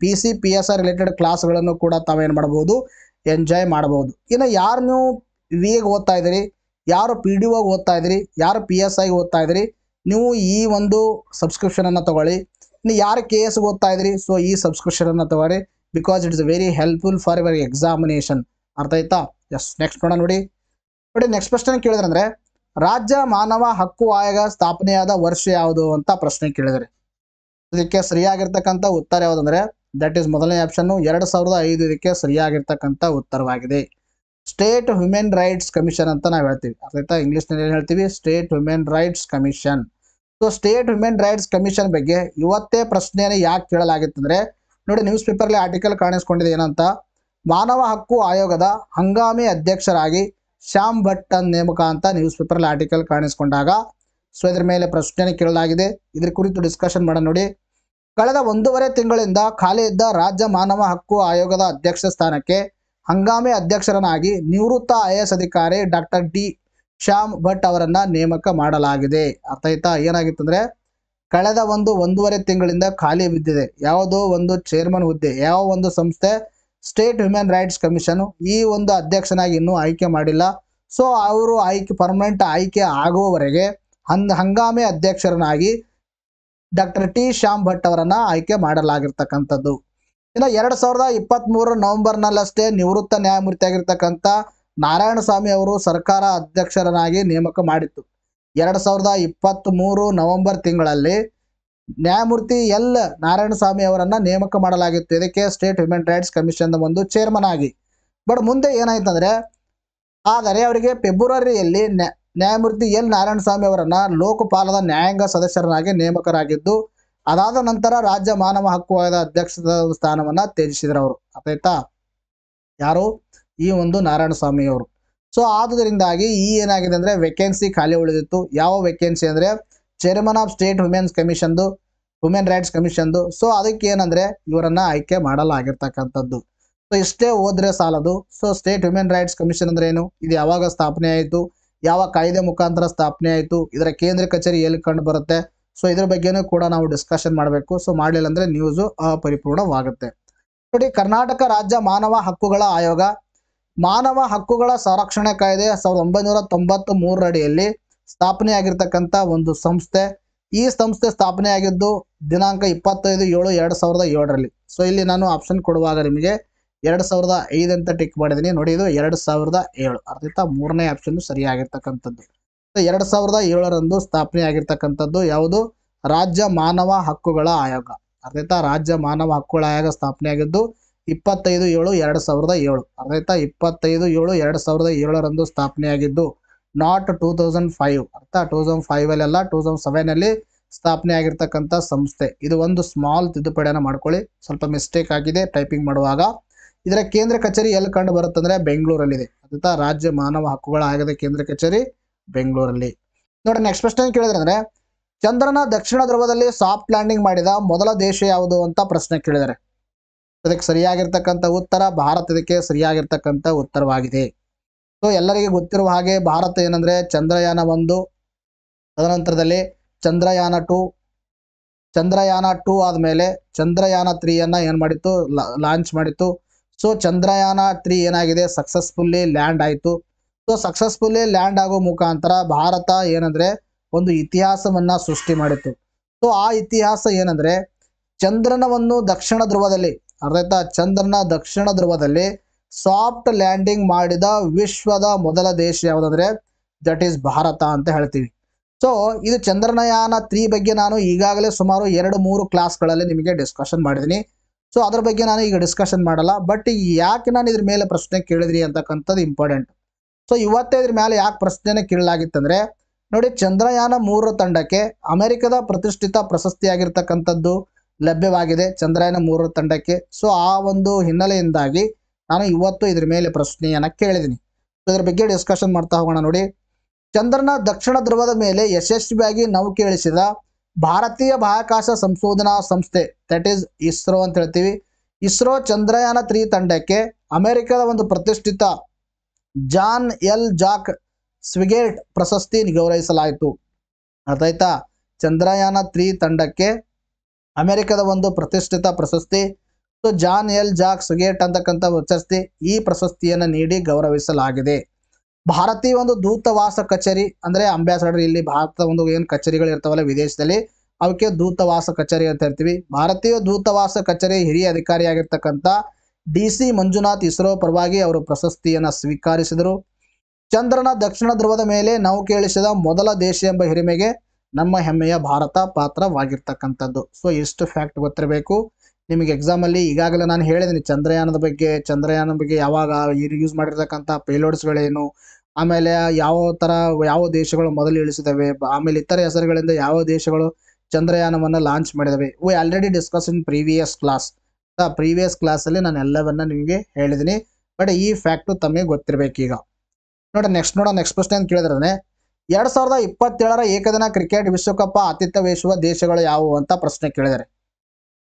PC PSI ರಿಲೇಟೆಡ್ ಕ್ಲಾಸ್ಗಳನ್ನು ಕೂಡ ತಾವೇನು ಮಾಡ್ಬೋದು, ಎಂಜಾಯ್ ಮಾಡ್ಬೋದು. ಇನ್ನು ಯಾರು ನೀವು VAಗೆ ಓದ್ತಾ ಇದ್ದೀರಿ, ಯಾರು PDOಗೆ ಓದ್ತಾ ಇದ್ದೀರಿ, ಯಾರು PSIಗೆ ಓದ್ತಾ ಇದ್ದೀರಿ, ನೀವು ಈ ಒಂದು ಸಬ್ಸ್ಕ್ರಿಪ್ಷನನ್ನು ತೊಗೊಳ್ಳಿ. ಇನ್ನು ಯಾರು KSಗೆ ಓದ್ತಾ ಇದ್ದೀರಿ, ಸೊ ಈ ಸಬ್ಸ್ಕ್ರಿಪ್ಷನನ್ನು ತೊಗೊಳ್ಳಿ, because it's very helpful for your examination. ಅರ್ಥ ಆಯ್ತಾ? ಎಸ್, ನೆಕ್ಸ್ಟ್ ನೋಡೋಣ. ನೋಡಿ ನೆಕ್ಸ್ಟ್ ಪ್ರಶ್ನೆ ಕೇಳಿದ್ರೆ ಅಂದರೆ ರಾಜ್ಯ ಮಾನವ ಹಕ್ಕು ಆಯೋಗ ಸ್ಥಾಪನೆಯಾದ ವರ್ಷ ಯಾವುದು ಅಂತ ಪ್ರಶ್ನೆ ಕೇಳಿದರೆ ಇದಕ್ಕೆ ಸರಿಯಾಗಿರ್ತಕ್ಕಂಥ ಉತ್ತರ ಯಾವುದಂದರೆ ದಟ್ ಈಸ್ ಮೊದಲನೇ ಆಪ್ಷನ್ನು 2005 ಇದಕ್ಕೆ ಸರಿಯಾಗಿರ್ತಕ್ಕಂಥ ಉತ್ತರವಾಗಿದೆ. ಸ್ಟೇಟ್ ಹ್ಯೂಮನ್ ರೈಟ್ಸ್ ಕಮಿಷನ್ ಅಂತ ನಾವು ಹೇಳ್ತೀವಿ. ಅರ್ಥ ಆಯ್ತಾ? ಇಂಗ್ಲೀಷ್ನಲ್ಲಿ ಏನು ಹೇಳ್ತೀವಿ? State human rights commission. So state human rights commission ಬಗ್ಗೆ ಇವತ್ತೇ ಪ್ರಶ್ನೆಯನ್ನು ಯಾಕೆ ಕೇಳಲಾಗಿತ್ತಂದರೆ ನೋಡಿ, ನ್ಯೂಸ್ ಪೇಪರ್ಲಿ ಆರ್ಟಿಕಲ್ ಕಾಣಿಸ್ಕೊಂಡಿದೆ ಏನಂತ, ಮಾನವ ಹಕ್ಕು ಆಯೋಗದ ಹಂಗಾಮಿ ಅಧ್ಯಕ್ಷರಾಗಿ ಶ್ಯಾಮ್ ಭಟ್ ನೇಮಕ ಅಂತ ನ್ಯೂಸ್ ಪೇಪರ್ಲಿ ಆರ್ಟಿಕಲ್ ಕಾಣಿಸ್ಕೊಂಡಾಗ ಸೊ ಇದ್ರ ಮೇಲೆ ಪ್ರಶ್ನೆ ಕೇಳಲಾಗಿದೆ. ಇದ್ರ ಕುರಿತು ಡಿಸ್ಕಷನ್ ಮಾಡೋಣ. ನೋಡಿ, ಕಳೆದ 1.5 ತಿಂಗಳಿಂದ ಖಾಲಿ ಇದ್ದ ರಾಜ್ಯ ಮಾನವ ಹಕ್ಕು ಆಯೋಗದ ಅಧ್ಯಕ್ಷ ಸ್ಥಾನಕ್ಕೆ ಹಂಗಾಮಿ ಅಧ್ಯಕ್ಷರನ್ನಾಗಿ ನಿವೃತ್ತ IAS ಅಧಿಕಾರಿ ಡಾಕ್ಟರ್ D ಶ್ಯಾಮ್ ಭಟ್ ಅವರನ್ನು ನೇಮಕ ಮಾಡಲಾಗಿದೆ. ಅರ್ಥ ಆಯ್ತಾ? ಏನಾಗಿತ್ತಂದರೆ ಕಳೆದ 1.5 ತಿಂಗಳಿಂದ ಖಾಲಿ ಬಿದ್ದಿದೆ ಯಾವುದೋ ಒಂದು ಚೇರ್ಮನ್ ಹುದ್ದೆ, ಯಾವ ಒಂದು ಸಂಸ್ಥೆ, ಸ್ಟೇಟ್ ಹ್ಯೂಮನ್ ರೈಟ್ಸ್ ಕಮಿಷನ್. ಈ ಒಂದು ಅಧ್ಯಕ್ಷನಾಗಿ ಇನ್ನೂ ಆಯ್ಕೆ ಮಾಡಿಲ್ಲ. ಸೊ ಅವರು ಪರ್ಮನೆಂಟ್ ಆಯ್ಕೆ ಆಗುವವರೆಗೆ ಹಂಗಾಮಿ ಅಧ್ಯಕ್ಷರನ್ನಾಗಿ ಡಾಕ್ಟರ್ ಟಿ ಶ್ಯಾಮ್ ಭಟ್ ಅವರನ್ನ ಆಯ್ಕೆ ಮಾಡಲಾಗಿರ್ತಕ್ಕಂಥದ್ದು. ಇನ್ನು 2023 ನವೆಂಬರ್ನಲ್ಲಷ್ಟೇ ನಿವೃತ್ತ ನ್ಯಾಯಮೂರ್ತಿ ಆಗಿರ್ತಕ್ಕಂಥ ನಾರಾಯಣಸ್ವಾಮಿ ಅವರು ಸರ್ಕಾರ ಅಧ್ಯಕ್ಷರನ್ನಾಗಿ ನೇಮಕ ಮಾಡಿತ್ತು. 2023 ನವೆಂಬರ್ ತಿಂಗಳಲ್ಲಿ ನ್ಯಾಯಮೂರ್ತಿ ಎಲ್ ನಾರಾಯಣಸ್ವಾಮಿ ಅವರನ್ನ ನೇಮಕ ಮಾಡಲಾಗಿತ್ತು. ಇದಕ್ಕೆ ಸ್ಟೇಟ್ ಹ್ಯೂಮನ್ ರೈಟ್ಸ್ ಕಮಿಷನ್ ಒಂದು ಚೇರ್ಮನ್ ಆಗಿ. ಬಟ್ ಮುಂದೆ ಏನಾಯ್ತಂದ್ರೆ, ಆದರೆ ಅವರಿಗೆ ಫೆಬ್ರವರಿಯಲ್ಲಿ ನ್ಯಾಯಮೂರ್ತಿ ಎಲ್ ನಾರಾಯಣಸ್ವಾಮಿ ಅವರನ್ನ ಲೋಕಪಾಲದ ನ್ಯಾಯಾಂಗ ಸದಸ್ಯರನ್ನಾಗಿ ನೇಮಕರಾಗಿದ್ದು, ಅದಾದ ನಂತರ ರಾಜ್ಯ ಮಾನವ ಹಕ್ಕು ಆಯೋಗದ ಅಧ್ಯಕ್ಷ ಸ್ಥಾನವನ್ನ ತ್ಯಜಿಸಿದ್ರು ಅವರು. ಆಯ್ತಾ, ಯಾರು? ಈ ಒಂದು ನಾರಾಯಣಸ್ವಾಮಿ ಅವರು. ಸೊ ಆದುದರಿಂದಾಗಿ ಏನಾಗಿದೆ ಅಂದ್ರೆ ವೇಕೆನ್ಸಿ ಖಾಲಿ ಉಳಿದಿತ್ತು. ಯಾವ ವೇಕೆನ್ಸಿ ಅಂದ್ರೆ chairman of state human rights ಕಮಿಷನ್ದು. ಸೊ ಅದಕ್ಕೆ ಏನಂದ್ರೆ ಇವರನ್ನ ಆಯ್ಕೆ ಮಾಡಲಾಗಿರ್ತಕ್ಕಂಥದ್ದು. ಸೊ ಇಷ್ಟೇ ಹೋದ್ರೆ ಸಾಲದು. So state human rights commission ಅಂದ್ರೆ ಏನು, ಇದು ಯಾವಾಗ ಸ್ಥಾಪನೆ ಆಯಿತು, ಯಾವ ಕಾಯ್ದೆ ಮುಖಾಂತರ ಸ್ಥಾಪನೆ ಆಯಿತು, ಇದರ ಕೇಂದ್ರ ಕಚೇರಿ ಎಲ್ಲಿ ಕಂಡು ಬರುತ್ತೆ, ಸೊ ಇದ್ರ ಬಗ್ಗೆನೂ ಕೂಡ ನಾವು ಡಿಸ್ಕಷನ್ ಮಾಡಬೇಕು. ಸೊ ಮಾಡಲಿಲ್ಲ ಅಂದ್ರೆ ನ್ಯೂಸು ಅಪರಿಪೂರ್ಣವಾಗುತ್ತೆ. ನೋಡಿ, ಕರ್ನಾಟಕ ರಾಜ್ಯ ಮಾನವ ಹಕ್ಕುಗಳ ಆಯೋಗ ಮಾನವ ಹಕ್ಕುಗಳ ಸಂರಕ್ಷಣೆ ಕಾಯ್ದೆ 1993 ಅಡಿಯಲ್ಲಿ ಸ್ಥಾಪನೆಯಾಗಿರ್ತಕ್ಕಂಥ ಒಂದು ಸಂಸ್ಥೆ. ಈ ಸಂಸ್ಥೆ ಸ್ಥಾಪನೆಯಾಗಿದ್ದು ದಿನಾಂಕ 25/7/2007ರಲ್ಲಿ. ಸೊ ಇಲ್ಲಿ ನಾನು ಆಪ್ಷನ್ ಕೊಡುವಾಗ ನಿಮಗೆ 2005 ಅಂತ ಟಿಕ್ ಮಾಡಿದ್ದೀನಿ. ನೋಡಿ, ಇದು 2007. ಅರ್ಥಾತ್ 3ನೇ ಆಪ್ಷನ್ ಸರಿಯಾಗಿರ್ತಕ್ಕಂಥದ್ದು. 2007ರಂದು ಸ್ಥಾಪನೆಯಾಗಿರ್ತಕ್ಕಂಥದ್ದು ಯಾವುದು? ರಾಜ್ಯ ಮಾನವ ಹಕ್ಕುಗಳ ಆಯೋಗ. ಅರ್ಥಾತ್ ರಾಜ್ಯ ಮಾನವ ಹಕ್ಕುಗಳ ಆಯೋಗ ಸ್ಥಾಪನೆಯಾಗಿದ್ದು 25/7/2007. ಅರ್ಥಾತ್ 25/7/2007ರಂದು ಸ್ಥಾಪನೆಯಾಗಿದ್ದು, ನಾಟ್ 2005. ಅರ್ಥ 2005 ಅಲ್ಲ, 2007 ಅಲ್ಲಿ ಸ್ಥಾಪನೆ ಆಗಿರ್ತಕ್ಕಂಥ ಸಂಸ್ಥೆ. ಇದು ಒಂದು ಸ್ಮಾಲ್ ತಿದ್ದುಪಡಿಯನ್ನು ಮಾಡ್ಕೊಳ್ಳಿ, ಸ್ವಲ್ಪ ಮಿಸ್ಟೇಕ್ ಆಗಿದೆ ಟೈಪಿಂಗ್ ಮಾಡುವಾಗ. ಇದರ ಕೇಂದ್ರ ಕಚೇರಿ ಎಲ್ಲಿ ಕಂಡು ಬರುತ್ತಂದ್ರೆ ಬೆಂಗಳೂರಲ್ಲಿದೆ. ಅರ್ಥಾತ್ ರಾಜ್ಯ ಮಾನವ ಹಕ್ಕುಗಳ ಆಯೋಗದ ಕೇಂದ್ರ ಕಚೇರಿ ಬೆಂಗಳೂರಲ್ಲಿ. ನೋಡಿ, ನೆಕ್ಸ್ಟ್ ಪ್ರಶ್ನೆ ಕೇಳಿದ್ರೆ ಅಂದ್ರೆ, ಚಂದ್ರನ ದಕ್ಷಿಣ ಧ್ರುವದಲ್ಲಿ ಸಾಫ್ಟ್ ಲ್ಯಾಂಡಿಂಗ್ ಮಾಡಿದ ಮೊದಲ ದೇಶ ಯಾವುದು ಅಂತ ಪ್ರಶ್ನೆ ಕೇಳಿದರೆ, ಅದಕ್ಕೆ ಸರಿಯಾಗಿರ್ತಕ್ಕಂಥ ಉತ್ತರ ಭಾರತ. ಇದಕ್ಕೆ ಸರಿಯಾಗಿರ್ತಕ್ಕಂಥ ಉತ್ತರವಾಗಿದೆ. ಸೊ ಎಲ್ಲರಿಗೆ ಗೊತ್ತಿರುವ ಹಾಗೆ ಭಾರತ ಏನಂದ್ರೆ ಚಂದ್ರಯಾನ 1, ತದನಂತರದಲ್ಲಿ ಚಂದ್ರಯಾನ 2 ಆದ್ಮೇಲೆ ಚಂದ್ರಯಾನ 3 ಏನ್ ಮಾಡಿತ್ತು, ಲಾಂಚ್ ಮಾಡಿತ್ತು. ಸೊ ಚಂದ್ರಯಾನ 3 ಏನಾಗಿದೆ, ಸಕ್ಸಸ್ಫುಲ್ಲಿ ಲ್ಯಾಂಡ್ ಆಯಿತು. ಸೊ ಸಕ್ಸಸ್ಫುಲ್ಲಿ ಲ್ಯಾಂಡ್ ಆಗೋ ಮುಖಾಂತರ ಭಾರತ ಏನಂದ್ರೆ ಒಂದು ಇತಿಹಾಸವನ್ನ ಸೃಷ್ಟಿ ಮಾಡಿತ್ತು. ಸೊ ಆ ಇತಿಹಾಸ ಏನಂದ್ರೆ ಚಂದ್ರನವನ್ನು ದಕ್ಷಿಣ ಧ್ರುವದಲ್ಲಿ, ಅರ್ಥಾತ್ ಚಂದ್ರನ ದಕ್ಷಿಣ ಧ್ರುವದಲ್ಲಿ ಸಾಫ್ಟ್ ಲ್ಯಾಂಡಿಂಗ್ ಮಾಡಿದ ವಿಶ್ವದ ಮೊದಲ ದೇಶ ಯಾವುದಂದ್ರೆ ದಟ್ ಈಸ್ ಭಾರತ ಅಂತ ಹೇಳ್ತೀವಿ. ಸೊ ಇದು ಚಂದ್ರಯಾನ 3 ಬಗ್ಗೆ ನಾನು ಈಗಾಗಲೇ ಸುಮಾರು 2-3 ಕ್ಲಾಸ್ಗಳಲ್ಲಿ ನಿಮಗೆ ಡಿಸ್ಕಷನ್ ಮಾಡಿದ್ದೀನಿ. ಸೊ ಅದ್ರ ಬಗ್ಗೆ ನಾನು ಈಗ ಡಿಸ್ಕಷನ್ ಮಾಡಲ್ಲ. ಬಟ್ ಯಾಕೆ ನಾನು ಇದ್ರ ಮೇಲೆ ಪ್ರಶ್ನೆ ಕೇಳಿದ್ರಿ ಅಂತಕ್ಕಂಥದ್ದು ಇಂಪಾರ್ಟೆಂಟ್. ಸೊ ಇವತ್ತೇ ಇದ್ರ ಮೇಲೆ ಯಾಕೆ ಪ್ರಶ್ನೆನ ಕೇಳಲಾಗಿತ್ತಂದ್ರೆ, ನೋಡಿ, ಚಂದ್ರಯಾನ 3 ತಂಡಕ್ಕೆ ಅಮೆರಿಕದ ಪ್ರತಿಷ್ಠಿತ ಪ್ರಶಸ್ತಿಯಾಗಿರ್ತಕ್ಕಂಥದ್ದು ಲಭ್ಯವಾಗಿದೆ ಚಂದ್ರಯಾನ 3 ತಂಡಕ್ಕೆ. ಸೊ ಆ ಒಂದು ಹಿನ್ನೆಲೆಯಿಂದಾಗಿ ನಾನು ಇವತ್ತು ಇದ್ರ ಮೇಲೆ ಪ್ರಶ್ನೆಯನ್ನ ಕೇಳಿದ್ದೀನಿ. ಸೊ ಇದ್ರ ಬಗ್ಗೆ ಡಿಸ್ಕಷನ್ ಮಾಡ್ತಾ ಹೋಗೋಣ. ನೋಡಿ, ಚಂದ್ರನ ದಕ್ಷಿಣ ಧ್ರುವದ ಮೇಲೆ ಯಶಸ್ವಿಯಾಗಿ ನೌಕೆ ಇಳಿಸಿದ ಭಾರತೀಯ ಬಾಹ್ಯಾಕಾಶ ಸಂಶೋಧನಾ ಸಂಸ್ಥೆ, ದಟ್ ಈಸ್ ಇಸ್ರೋ ಅಂತ ಹೇಳ್ತೀವಿ. ಇಸ್ರೋ ಚಂದ್ರಯಾನ 3 ತಂಡಕ್ಕೆ ಅಮೆರಿಕದ ಒಂದು ಪ್ರತಿಷ್ಠಿತ ಜಾನ್ ಎಲ್ ಜಾಕ್ ಸ್ವಿಗೇಟ್ ಪ್ರಶಸ್ತಿ ಗೌರವಿಸಲಾಯಿತು. ಅರ್ಥಾಯ್ತಾ, ಚಂದ್ರಯಾನ 3 ತಂಡಕ್ಕೆ ಅಮೆರಿಕದ ಒಂದು ಪ್ರತಿಷ್ಠಿತ ಪ್ರಶಸ್ತಿ, ಸೊ ಜಾನ್ ಎಲ್ ಜಾಕ್ ಸ್ವಿಗೇಟ್ ಅಂತಕ್ಕಂಥ ಪ್ರಶಸ್ತಿ, ಈ ಪ್ರಶಸ್ತಿಯನ್ನು ನೀಡಿ ಗೌರವಿಸಲಾಗಿದೆ. ಭಾರತೀಯ ಒಂದು ದೂತವಾಸ ಕಚೇರಿ ಅಂದ್ರೆ ಅಂಬಾಸಡರ್, ಇಲ್ಲಿ ಭಾರತದ ಒಂದು ಏನು ಕಚೇರಿಗಳು ಇರ್ತಾವಲ್ಲ ವಿದೇಶದಲ್ಲಿ, ಅವಕ್ಕೆ ದೂತವಾಸ ಕಚೇರಿ ಅಂತ ಹೇಳ್ತೀವಿ. ಭಾರತೀಯ ದೂತವಾಸ ಕಚೇರಿ ಹಿರಿಯ ಅಧಿಕಾರಿಯಾಗಿರ್ತಕ್ಕಂಥ DC ಮಂಜುನಾಥ್ ಇಸ್ರೋ ಪರವಾಗಿ ಅವರು ಪ್ರಶಸ್ತಿಯನ್ನು ಸ್ವೀಕರಿಸಿದರು. ಚಂದ್ರನ ದಕ್ಷಿಣ ಧ್ರುವದ ಮೇಲೆ ನೌಕೆ ಇಳಿಸಿದ ಮೊದಲ ದೇಶ ಎಂಬ ಹಿರಿಮೆಗೆ ನಮ್ಮ ಹೆಮ್ಮೆಯ ಭಾರತ ಪಾತ್ರವಾಗಿರ್ತಕ್ಕಂಥದ್ದು. ಸೊ ಇಷ್ಟು ಫ್ಯಾಕ್ಟ್ ಗೊತ್ತಿರಬೇಕು ನಿಮಗೆ. ಎಕ್ಸಾಮಲ್ಲಿ ಈಗಾಗಲೇ ನಾನು ಹೇಳಿದ್ದೀನಿ ಚಂದ್ರಯಾನ ಬಗ್ಗೆ ಯಾವಾಗ ಯೂಸ್ ಮಾಡಿರ್ತಕ್ಕಂಥ ಪೇಲೋಡ್ಸ್ಗಳೇನು, ಆಮೇಲೆ ಯಾವ ದೇಶಗಳು ಮೊದಲು ಇಳಿಸಿದವೆ, ಆಮೇಲೆ ಇತರ ಹೆಸರುಗಳಿಂದ ಯಾವ ದೇಶಗಳು ಚಂದ್ರಯಾನವನ್ನು ಲಾಂಚ್ ಮಾಡಿದವೆ. We already discuss in previous ಕ್ಲಾಸಲ್ಲಿ ನಾನು ಎಲ್ಲವನ್ನ ನಿಮಗೆ ಹೇಳಿದ್ದೀನಿ. ಬಟ್ ಈ ಫ್ಯಾಕ್ಟು ತಮಗೆ ಗೊತ್ತಿರಬೇಕು. ಈಗ ನೆಕ್ಸ್ಟ್ ಪ್ರಶ್ನೆ ಅಂತ ಕೇಳಿದ್ರೆ, 2027ರ ಏಕದಿನ ಕ್ರಿಕೆಟ್ ವಿಶ್ವಕಪ್ ಆತಿಥ್ಯ ವಹಿಸುವ ದೇಶಗಳು ಯಾವುವು ಅಂತ ಪ್ರಶ್ನೆ ಕೇಳಿದ್ದಾರೆ.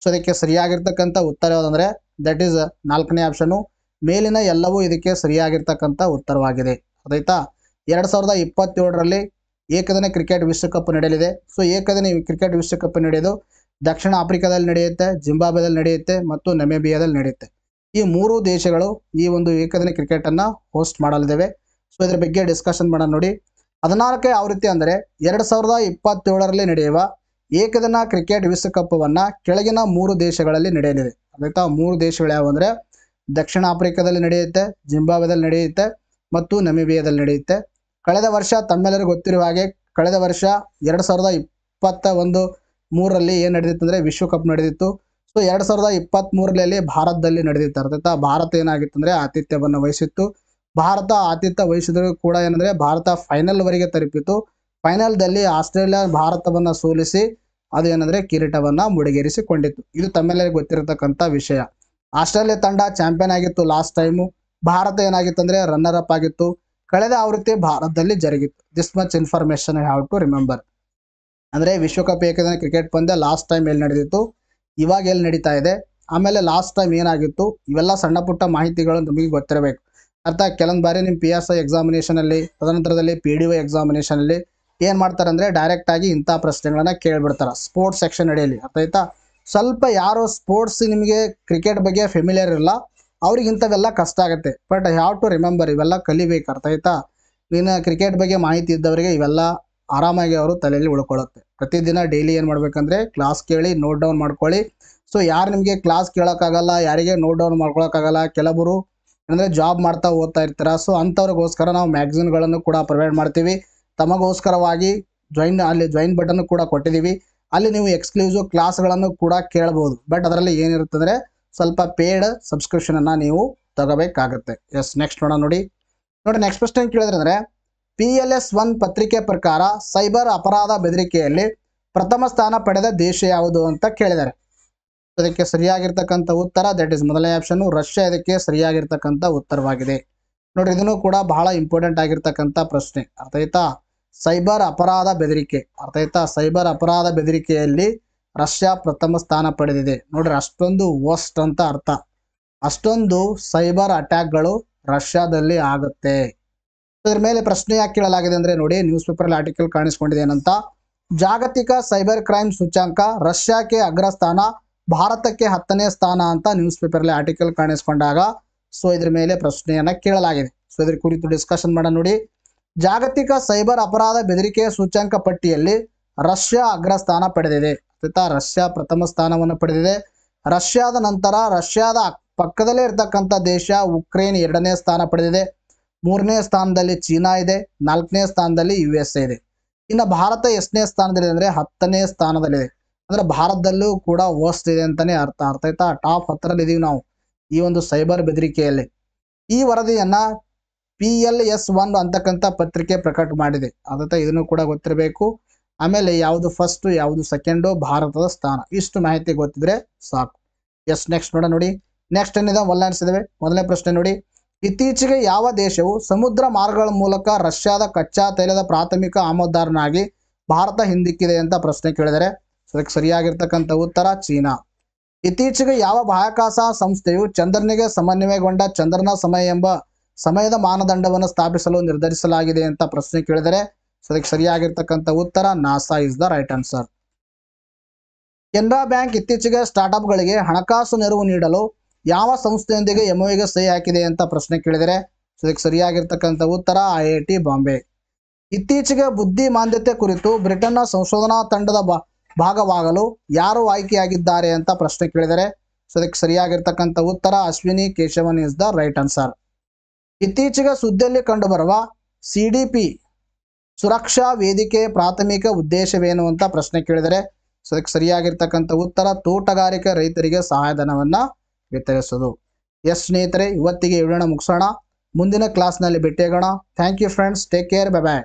ಸೊ ಇದಕ್ಕೆ ಸರಿಯಾಗಿರ್ತಕ್ಕಂಥ ಉತ್ತರ ಯಾವುದಂದ್ರೆ ದಟ್ ಈಸ್ 4ನೇ ಆಪ್ಷನ್. ಮೇಲಿನ ಎಲ್ಲವೂ ಇದಕ್ಕೆ ಸರಿಯಾಗಿರ್ತಕ್ಕಂಥ ಉತ್ತರವಾಗಿದೆ. ಆಯ್ತಾ, 2027ರಲ್ಲಿ ಏಕದಿನ ಕ್ರಿಕೆಟ್ ವಿಶ್ವಕಪ್ ನಡೆಯಲಿದೆ. ಸೊ ಏಕದಿನ ಕ್ರಿಕೆಟ್ ವಿಶ್ವಕಪ್ ನಡೆಯೋದು ದಕ್ಷಿಣ ಆಫ್ರಿಕಾದಲ್ಲಿ ನಡೆಯುತ್ತೆ, ಜಿಂಬಾಬ್ವೆದಲ್ಲಿ ನಡೆಯುತ್ತೆ ಮತ್ತು ನಮೀಬಿಯಾದಲ್ಲಿ ನಡೆಯುತ್ತೆ. ಈ 3 ದೇಶಗಳು ಈ ಒಂದು ಏಕದಿನ ಕ್ರಿಕೆಟ್ ಅನ್ನ ಹೋಸ್ಟ್ ಮಾಡಲಿದ್ದೇವೆ. ಸೊ ಇದ್ರ ಬಗ್ಗೆ ಡಿಸ್ಕಷನ್ ಮಾಡೋಣ ನೋಡಿ. 14ನೇ ಆವೃತ್ತಿ ಅಂದರೆ 2027ರಲ್ಲಿ ನಡೆಯುವ ಏಕದಿನ ಕ್ರಿಕೆಟ್ ವಿಶ್ವಕಪ್ವನ್ನು ಕೆಳಗಿನ 3 ದೇಶಗಳಲ್ಲಿ ನಡೆಯಲಿದೆ. ಆಯ್ತಾ, 3 ದೇಶಗಳು ಯಾವುವು ಅಂದರೆ ದಕ್ಷಿಣ ಆಫ್ರಿಕಾದಲ್ಲಿ ನಡೆಯುತ್ತೆ, ಜಿಂಬಾಬ್ವೆದಲ್ಲಿ ನಡೆಯುತ್ತೆ ಮತ್ತು ನಮಿಬಿಯಾದಲ್ಲಿ ನಡೆಯುತ್ತೆ. ಕಳೆದ ವರ್ಷ ತಮ್ಮೆಲ್ಲರಿಗೂ ಗೊತ್ತಿರುವ ಹಾಗೆ ಕಳೆದ ವರ್ಷ 2023ರಲ್ಲಿ ಏನು ನಡೆದಿತ್ತು ಅಂದರೆ ವಿಶ್ವಕಪ್ ನಡೆದಿತ್ತು. ಸೊ 2023ರಲ್ಲಿ ಭಾರತದಲ್ಲಿ ನಡೆದಿತ್ತು. ಅರ್ಥಾತ್ ಭಾರತ ಏನಾಗಿತ್ತು ಅಂದರೆ ಆತಿಥ್ಯವನ್ನು ವಹಿಸಿತ್ತು. ಭಾರತ ಆತಿಥ್ಯ ವಹಿಸಿದರೂ ಕೂಡ ಏನಂದರೆ ಭಾರತ ಫೈನಲ್ವರೆಗೆ ತಲುಪಿತು. ಫೈನಲ್ದಲ್ಲಿ ಆಸ್ಟ್ರೇಲಿಯಾ ಭಾರತವನ್ನು ಸೋಲಿಸಿ ಅದು ಏನಂದರೆ ಕಿರೀಟವನ್ನು ಮುಡಿಗೇರಿಸಿಕೊಂಡಿತ್ತು. ಇದು ತಮ್ಮೆಲ್ಲರಿಗೂ ಗೊತ್ತಿರತಕ್ಕಂಥ ವಿಷಯ. ಆಸ್ಟ್ರೇಲಿಯಾ ತಂಡ ಚಾಂಪಿಯನ್ ಆಗಿತ್ತು ಲಾಸ್ಟ್ ಟೈಮು. ಭಾರತ ಏನಾಗಿತ್ತು ಅಂದರೆ ರನ್ನರ್ ಅಪ್ ಆಗಿತ್ತು. ಕಳೆದ ಆವೃತ್ತಿ ಭಾರತದಲ್ಲಿ ಜರುಗಿತ್ತು. This much information have to remember. ಅಂದರೆ ವಿಶ್ವಕಪ್ ಏಕದಿನ ಕ್ರಿಕೆಟ್ ಪಂದ್ಯ ಲಾಸ್ಟ್ ಟೈಮ್ ಎಲ್ಲಿ ನಡೆದಿತ್ತು, ಇವಾಗ ಎಲ್ಲಿ ನಡೀತಾ ಇದೆ, ಆಮೇಲೆ ಲಾಸ್ಟ್ ಟೈಮ್ ಏನಾಗಿತ್ತು, ಇವೆಲ್ಲ ಸಣ್ಣ ಪುಟ್ಟ ಮಾಹಿತಿಗಳು ನಮಗೆ ಗೊತ್ತಿರಬೇಕು. ಅರ್ಥ ಕೆಲವೊಂದು ಬಾರಿ ನಿಮ್ಮ PSI ಎಕ್ಸಾಮಿನೇಷನಲ್ಲಿ, ತದನಂತರದಲ್ಲಿ PDO ಎಕ್ಸಾಮಿನೇಷನಲ್ಲಿ ಏನು ಮಾಡ್ತಾರೆ ಅಂದರೆ ಡೈರೆಕ್ಟಾಗಿ ಇಂಥ ಪ್ರಶ್ನೆಗಳನ್ನು ಕೇಳಿಬಿಡ್ತಾರೆ ಸ್ಪೋರ್ಟ್ಸ್ ಸೆಕ್ಷನ್ ಅಡಿಯಲ್ಲಿ. ಅರ್ಥ ಆಯ್ತಾ. ಸ್ವಲ್ಪ ಯಾರು ಸ್ಪೋರ್ಟ್ಸ್ ನಿಮಗೆ ಕ್ರಿಕೆಟ್ ಬಗ್ಗೆ ಫೆಮಿಲಿಯರ್ ಇರಲ್ಲ ಅವ್ರಿಗೆ ಇಂಥವೆಲ್ಲ ಕಷ್ಟ ಆಗುತ್ತೆ. ಬಟ್ ಹ್ಯಾವ್ ಟು ರಿಮೆಂಬರ್, ಇವೆಲ್ಲ ಕಲಿಬೇಕು. ಅರ್ಥ ಆಯ್ತಾ. ನೀನು ಕ್ರಿಕೆಟ್ ಬಗ್ಗೆ ಮಾಹಿತಿ ಇದ್ದವರಿಗೆ ಇವೆಲ್ಲ ಆರಾಮಾಗಿ ಅವರು ತಲೆಯಲ್ಲಿ ಉಳ್ಕೊಳ್ಳುತ್ತೆ. ಪ್ರತಿದಿನ ಡೈಲಿ ಏನು ಮಾಡಬೇಕಂದ್ರೆ ಕ್ಲಾಸ್ ಕೇಳಿ ನೋಟ್ ಡೌನ್ ಮಾಡ್ಕೊಳ್ಳಿ. ಸೊ ಯಾರು ನಿಮಗೆ ಕ್ಲಾಸ್ ಕೇಳೋಕ್ಕಾಗಲ್ಲ, ಯಾರಿಗೆ ನೋಟ್ ಡೌನ್ ಮಾಡ್ಕೊಳಕ್ಕಾಗಲ್ಲ, ಕೆಲವರು ಅಂದರೆ ಜಾಬ್ ಮಾಡ್ತಾ ಓದ್ತಾ ಇರ್ತೀರ. ಸೊ ಅಂಥವ್ರಿಗೋಸ್ಕರ ನಾವು ಮ್ಯಾಗ್ಝಿನ್ಗಳನ್ನು ಕೂಡ ಪ್ರೊವೈಡ್ ಮಾಡ್ತೀವಿ. ತಮಗೋಸ್ಕರವಾಗಿ ಜಾಯಿನ್ ಬಟನ್ ಕೂಡ ಕೊಟ್ಟಿದ್ದೀವಿ. ಅಲ್ಲಿ ನೀವು ಎಕ್ಸ್ಕ್ಲೂಸಿವ್ ಕ್ಲಾಸ್ಗಳನ್ನು ಕೂಡ ಕೇಳ್ಬೋದು. ಬಟ್ ಅದರಲ್ಲಿ ಏನಿರುತ್ತೆ ಅಂದರೆ ಸ್ವಲ್ಪ ಪೇಯ್ಡ್ ಸಬ್ಸ್ಕ್ರಿಪ್ಷನನ್ನು ನೀವು ತಗೋಬೇಕಾಗುತ್ತೆ. ಎಸ್, ನೆಕ್ಸ್ಟ್ ನೋಡೋಣ ನೋಡಿ. ನೆಕ್ಸ್ಟ್ ಪ್ರಶ್ನೆ ಏನು ಕೇಳಿದ್ರೆ ಅಂದರೆ PLS 1 ಪತ್ರಿಕೆ ಪ್ರಕಾರ ಸೈಬರ್ ಅಪರಾಧ ಬೆದರಿಕೆಯಲ್ಲಿ ಪ್ರಥಮ ಸ್ಥಾನ ಪಡೆದ ದೇಶ ಯಾವುದು ಅಂತ ಕೇಳಿದ್ದಾರೆ. ಅದಕ್ಕೆ ಸರಿಯಾಗಿರ್ತಕ್ಕಂಥ ಉತ್ತರ ದಟ್ ಈಸ್ ಮೊದಲನೇ ಆಪ್ಷನ್ನು ರಷ್ಯಾ ಇದಕ್ಕೆ ಸರಿಯಾಗಿರ್ತಕ್ಕಂಥ ಉತ್ತರವಾಗಿದೆ. ನೋಡ್ರಿ, ಇದನ್ನು ಕೂಡ ಬಹಳ ಇಂಪಾರ್ಟೆಂಟ್ ಆಗಿರ್ತಕ್ಕಂಥ ಪ್ರಶ್ನೆ. ಅರ್ಥ ಆಯ್ತಾ. ಸೈಬರ್ ಅಪರಾಧ ಬೆದರಿಕೆ, ಅರ್ಥ ಆಯ್ತಾ. ಸೈಬರ್ ಅಪರಾಧ ಬೆದರಿಕೆಯಲ್ಲಿ ರಷ್ಯಾ ಪ್ರಥಮ ಸ್ಥಾನ ಪಡೆದಿದೆ. ನೋಡ್ರಿ, ಅಷ್ಟೊಂದು ವರ್ಸ್ಟ್ ಅಂತ ಅರ್ಥ. ಅಷ್ಟೊಂದು ಸೈಬರ್ ಅಟ್ಯಾಕ್ಗಳು ರಷ್ಯಾದಲ್ಲಿ ಆಗುತ್ತೆ. ಇದ್ರ ಮೇಲೆ ಪ್ರಶ್ನೆ ಯಾಕೆ ಕೇಳಲಾಗಿದೆ ಅಂದರೆ ನೋಡಿ, ನ್ಯೂಸ್ ಪೇಪರಲ್ಲಿ ಆರ್ಟಿಕಲ್ ಕಾಣಿಸ್ಕೊಂಡಿದೆ ಏನಂತ. ಜಾಗತಿಕ ಸೈಬರ್ ಕ್ರೈಮ್ ಸೂಚ್ಯಂಕ ರಷ್ಯಾಕ್ಕೆ ಅಗ್ರಸ್ಥಾನ, ಭಾರತಕ್ಕೆ 10ನೇ ಸ್ಥಾನ ಅಂತ ನ್ಯೂಸ್ ಪೇಪರಲ್ಲಿ ಆರ್ಟಿಕಲ್ ಕಾಣಿಸ್ಕೊಂಡಾಗ ಸೊ ಇದ್ರ ಮೇಲೆ ಪ್ರಶ್ನೆಯನ್ನ ಕೇಳಲಾಗಿದೆ. ಸೊ ಇದ್ರ ಕುರಿತು ಡಿಸ್ಕಷನ್ ಮಾಡೋಣ ನೋಡಿ. ಜಾಗತಿಕ ಸೈಬರ್ ಅಪರಾಧ ಬೆದರಿಕೆಯ ಸೂಚ್ಯಂಕ ಪಟ್ಟಿಯಲ್ಲಿ ರಷ್ಯಾ ಅಗ್ರಸ್ಥಾನ ಪಡೆದಿದೆ. ರಷ್ಯಾ ಪ್ರಥಮ ಸ್ಥಾನವನ್ನು ಪಡೆದಿದೆ. ರಷ್ಯಾದ ನಂತರ ರಷ್ಯಾದ ಪಕ್ಕದಲ್ಲೇ ಇರ್ತಕ್ಕಂಥ ದೇಶ ಉಕ್ರೇನ್ 2ನೇ ಸ್ಥಾನ ಪಡೆದಿದೆ. 3ನೇ ಸ್ಥಾನದಲ್ಲಿ ಚೀನಾ ಇದೆ. 4ನೇ ಸ್ಥಾನದಲ್ಲಿ USA ಇದೆ. ಇನ್ನು ಭಾರತ ಎಷ್ಟನೇ ಸ್ಥಾನದಲ್ಲಿದೆ ಅಂದರೆ 10ನೇ ಸ್ಥಾನದಲ್ಲಿದೆ. ಅಂದ್ರೆ ಭಾರತದಲ್ಲೂ ಕೂಡ ವರ್ಸ್ಟ್ ಇದೆ ಅಂತಾನೆ ಅರ್ಥ. ಆಯ್ತಾ. ಟಾಪ್ 10ರಲ್ಲಿ ಇದೀವಿ ನಾವು ಈ ಒಂದು ಸೈಬರ್ ಬೆದರಿಕೆಯಲ್ಲಿ. ಈ ವರದಿಯನ್ನ PLS 1 ಅಂತಕ್ಕಂಥ ಪತ್ರಿಕೆ ಪ್ರಕಟ ಮಾಡಿದೆ. ಅದಕ್ಕೆ ಇದನ್ನು ಕೂಡ ಗೊತ್ತಿರಬೇಕು. ಆಮೇಲೆ ಯಾವುದು ಫಸ್ಟ್ ಯಾವುದು ಸೆಕೆಂಡು, ಭಾರತದ ಸ್ಥಾನ, ಇಷ್ಟು ಮಾಹಿತಿ ಗೊತ್ತಿದ್ರೆ ಸಾಕು. ಎಸ್, ನೆಕ್ಸ್ಟ್ ನೋಡ ನೋಡಿ. ನೆಕ್ಸ್ಟ್ ಏನಿದೆ ಒನ್ಲೈನ್ಸ್ ಇದಾವೆ. ಮೊದಲನೇ ಪ್ರಶ್ನೆ ನೋಡಿ. ಇತ್ತೀಚೆಗೆ ಯಾವ ದೇಶವು ಸಮುದ್ರ ಮಾರ್ಗಗಳ ಮೂಲಕ ರಷ್ಯಾದ ಕಚ್ಚಾ ತೈಲದ ಪ್ರಾಥಮಿಕ ಆಮದುದಾರನಾಗಿ ಭಾರತ ಹಿಂದಿಕ್ಕಿದೆ ಅಂತ ಪ್ರಶ್ನೆ ಕೇಳಿದರೆ ಅದಕ್ಕೆ ಸರಿಯಾಗಿರ್ತಕ್ಕಂಥ ಉತ್ತರ ಚೀನಾ. ಇತ್ತೀಚೆಗೆ ಯಾವ ಬಾಹ್ಯಾಕಾಶ ಸಂಸ್ಥೆಯು ಚಂದ್ರನಿಗೆ ಸಮನ್ವಯಗೊಂಡ ಚಂದ್ರನ ಸಮಯ ಎಂಬ ಸಮಯದ ಮಾನದಂಡವನ್ನು ಸ್ಥಾಪಿಸಲು ನಿರ್ಧರಿಸಲಾಗಿದೆ ಅಂತ ಪ್ರಶ್ನೆ ಕೇಳಿದರೆ ಅದಕ್ಕೆ ಸರಿಯಾಗಿರ್ತಕ್ಕಂಥ ಉತ್ತರ NASA is the right answer. Canara bank ಇತ್ತೀಚೆಗೆ ಸ್ಟಾರ್ಟ್ಅಪ್ಗಳಿಗೆ ಹಣಕಾಸು ನೆರವು ನೀಡಲು ಯಾವ ಸಂಸ್ಥೆಯೊಂದಿಗೆ MOUಗೆ ಸಹಿ ಹಾಕಿದೆ ಅಂತ ಪ್ರಶ್ನೆ ಕೇಳಿದರೆ ಅದಕ್ಕೆ ಸರಿಯಾಗಿರ್ತಕ್ಕಂಥ ಉತ್ತರ IIT ಬಾಂಬೆ. ಇತ್ತೀಚೆಗೆ ಬುದ್ಧಿಮಾಂದ್ಯತೆ ಕುರಿತು ಬ್ರಿಟನ್ನ ಸಂಶೋಧನಾ ತಂಡದ ಭಾಗವಾಗಲು ಯಾರು ಆಯ್ಕೆಯಾಗಿದ್ದಾರೆ ಅಂತ ಪ್ರಶ್ನೆ ಕೇಳಿದರೆ ಅದಕ್ಕೆ ಸರಿಯಾಗಿರ್ತಕ್ಕಂಥ ಉತ್ತರ Ashwini Keshavan is the right answer. ಇತ್ತೀಚೆಗೆ ಸುದ್ದಿಯಲ್ಲಿ ಕಂಡುಬರುವ CDP ಸುರಕ್ಷಾ ವೇದಿಕೆ ಪ್ರಾಥಮಿಕ ಉದ್ದೇಶವೇನು ಅಂತ ಪ್ರಶ್ನೆ ಕೇಳಿದರೆ ಅದಕ್ಕೆ ಸರಿಯಾಗಿರ್ತಕ್ಕಂಥ ಉತ್ತರ ತೋಟಗಾರಿಕೆ ರೈತರಿಗೆ ಸಹಾಯಧನವನ್ನು ವಿತರಿಸುವುದು. ಎಸ್ ಸ್ನೇಹಿತರೆ, ಇವತ್ತಿಗೆ ವಿಡಿಯೋನ ಮುಗಿಸೋಣ. ಮುಂದಿನ ಕ್ಲಾಸ್ನಲ್ಲಿ ಭೇಟಿಯಾಗೋಣ. Thank you friends, take care, bye bye.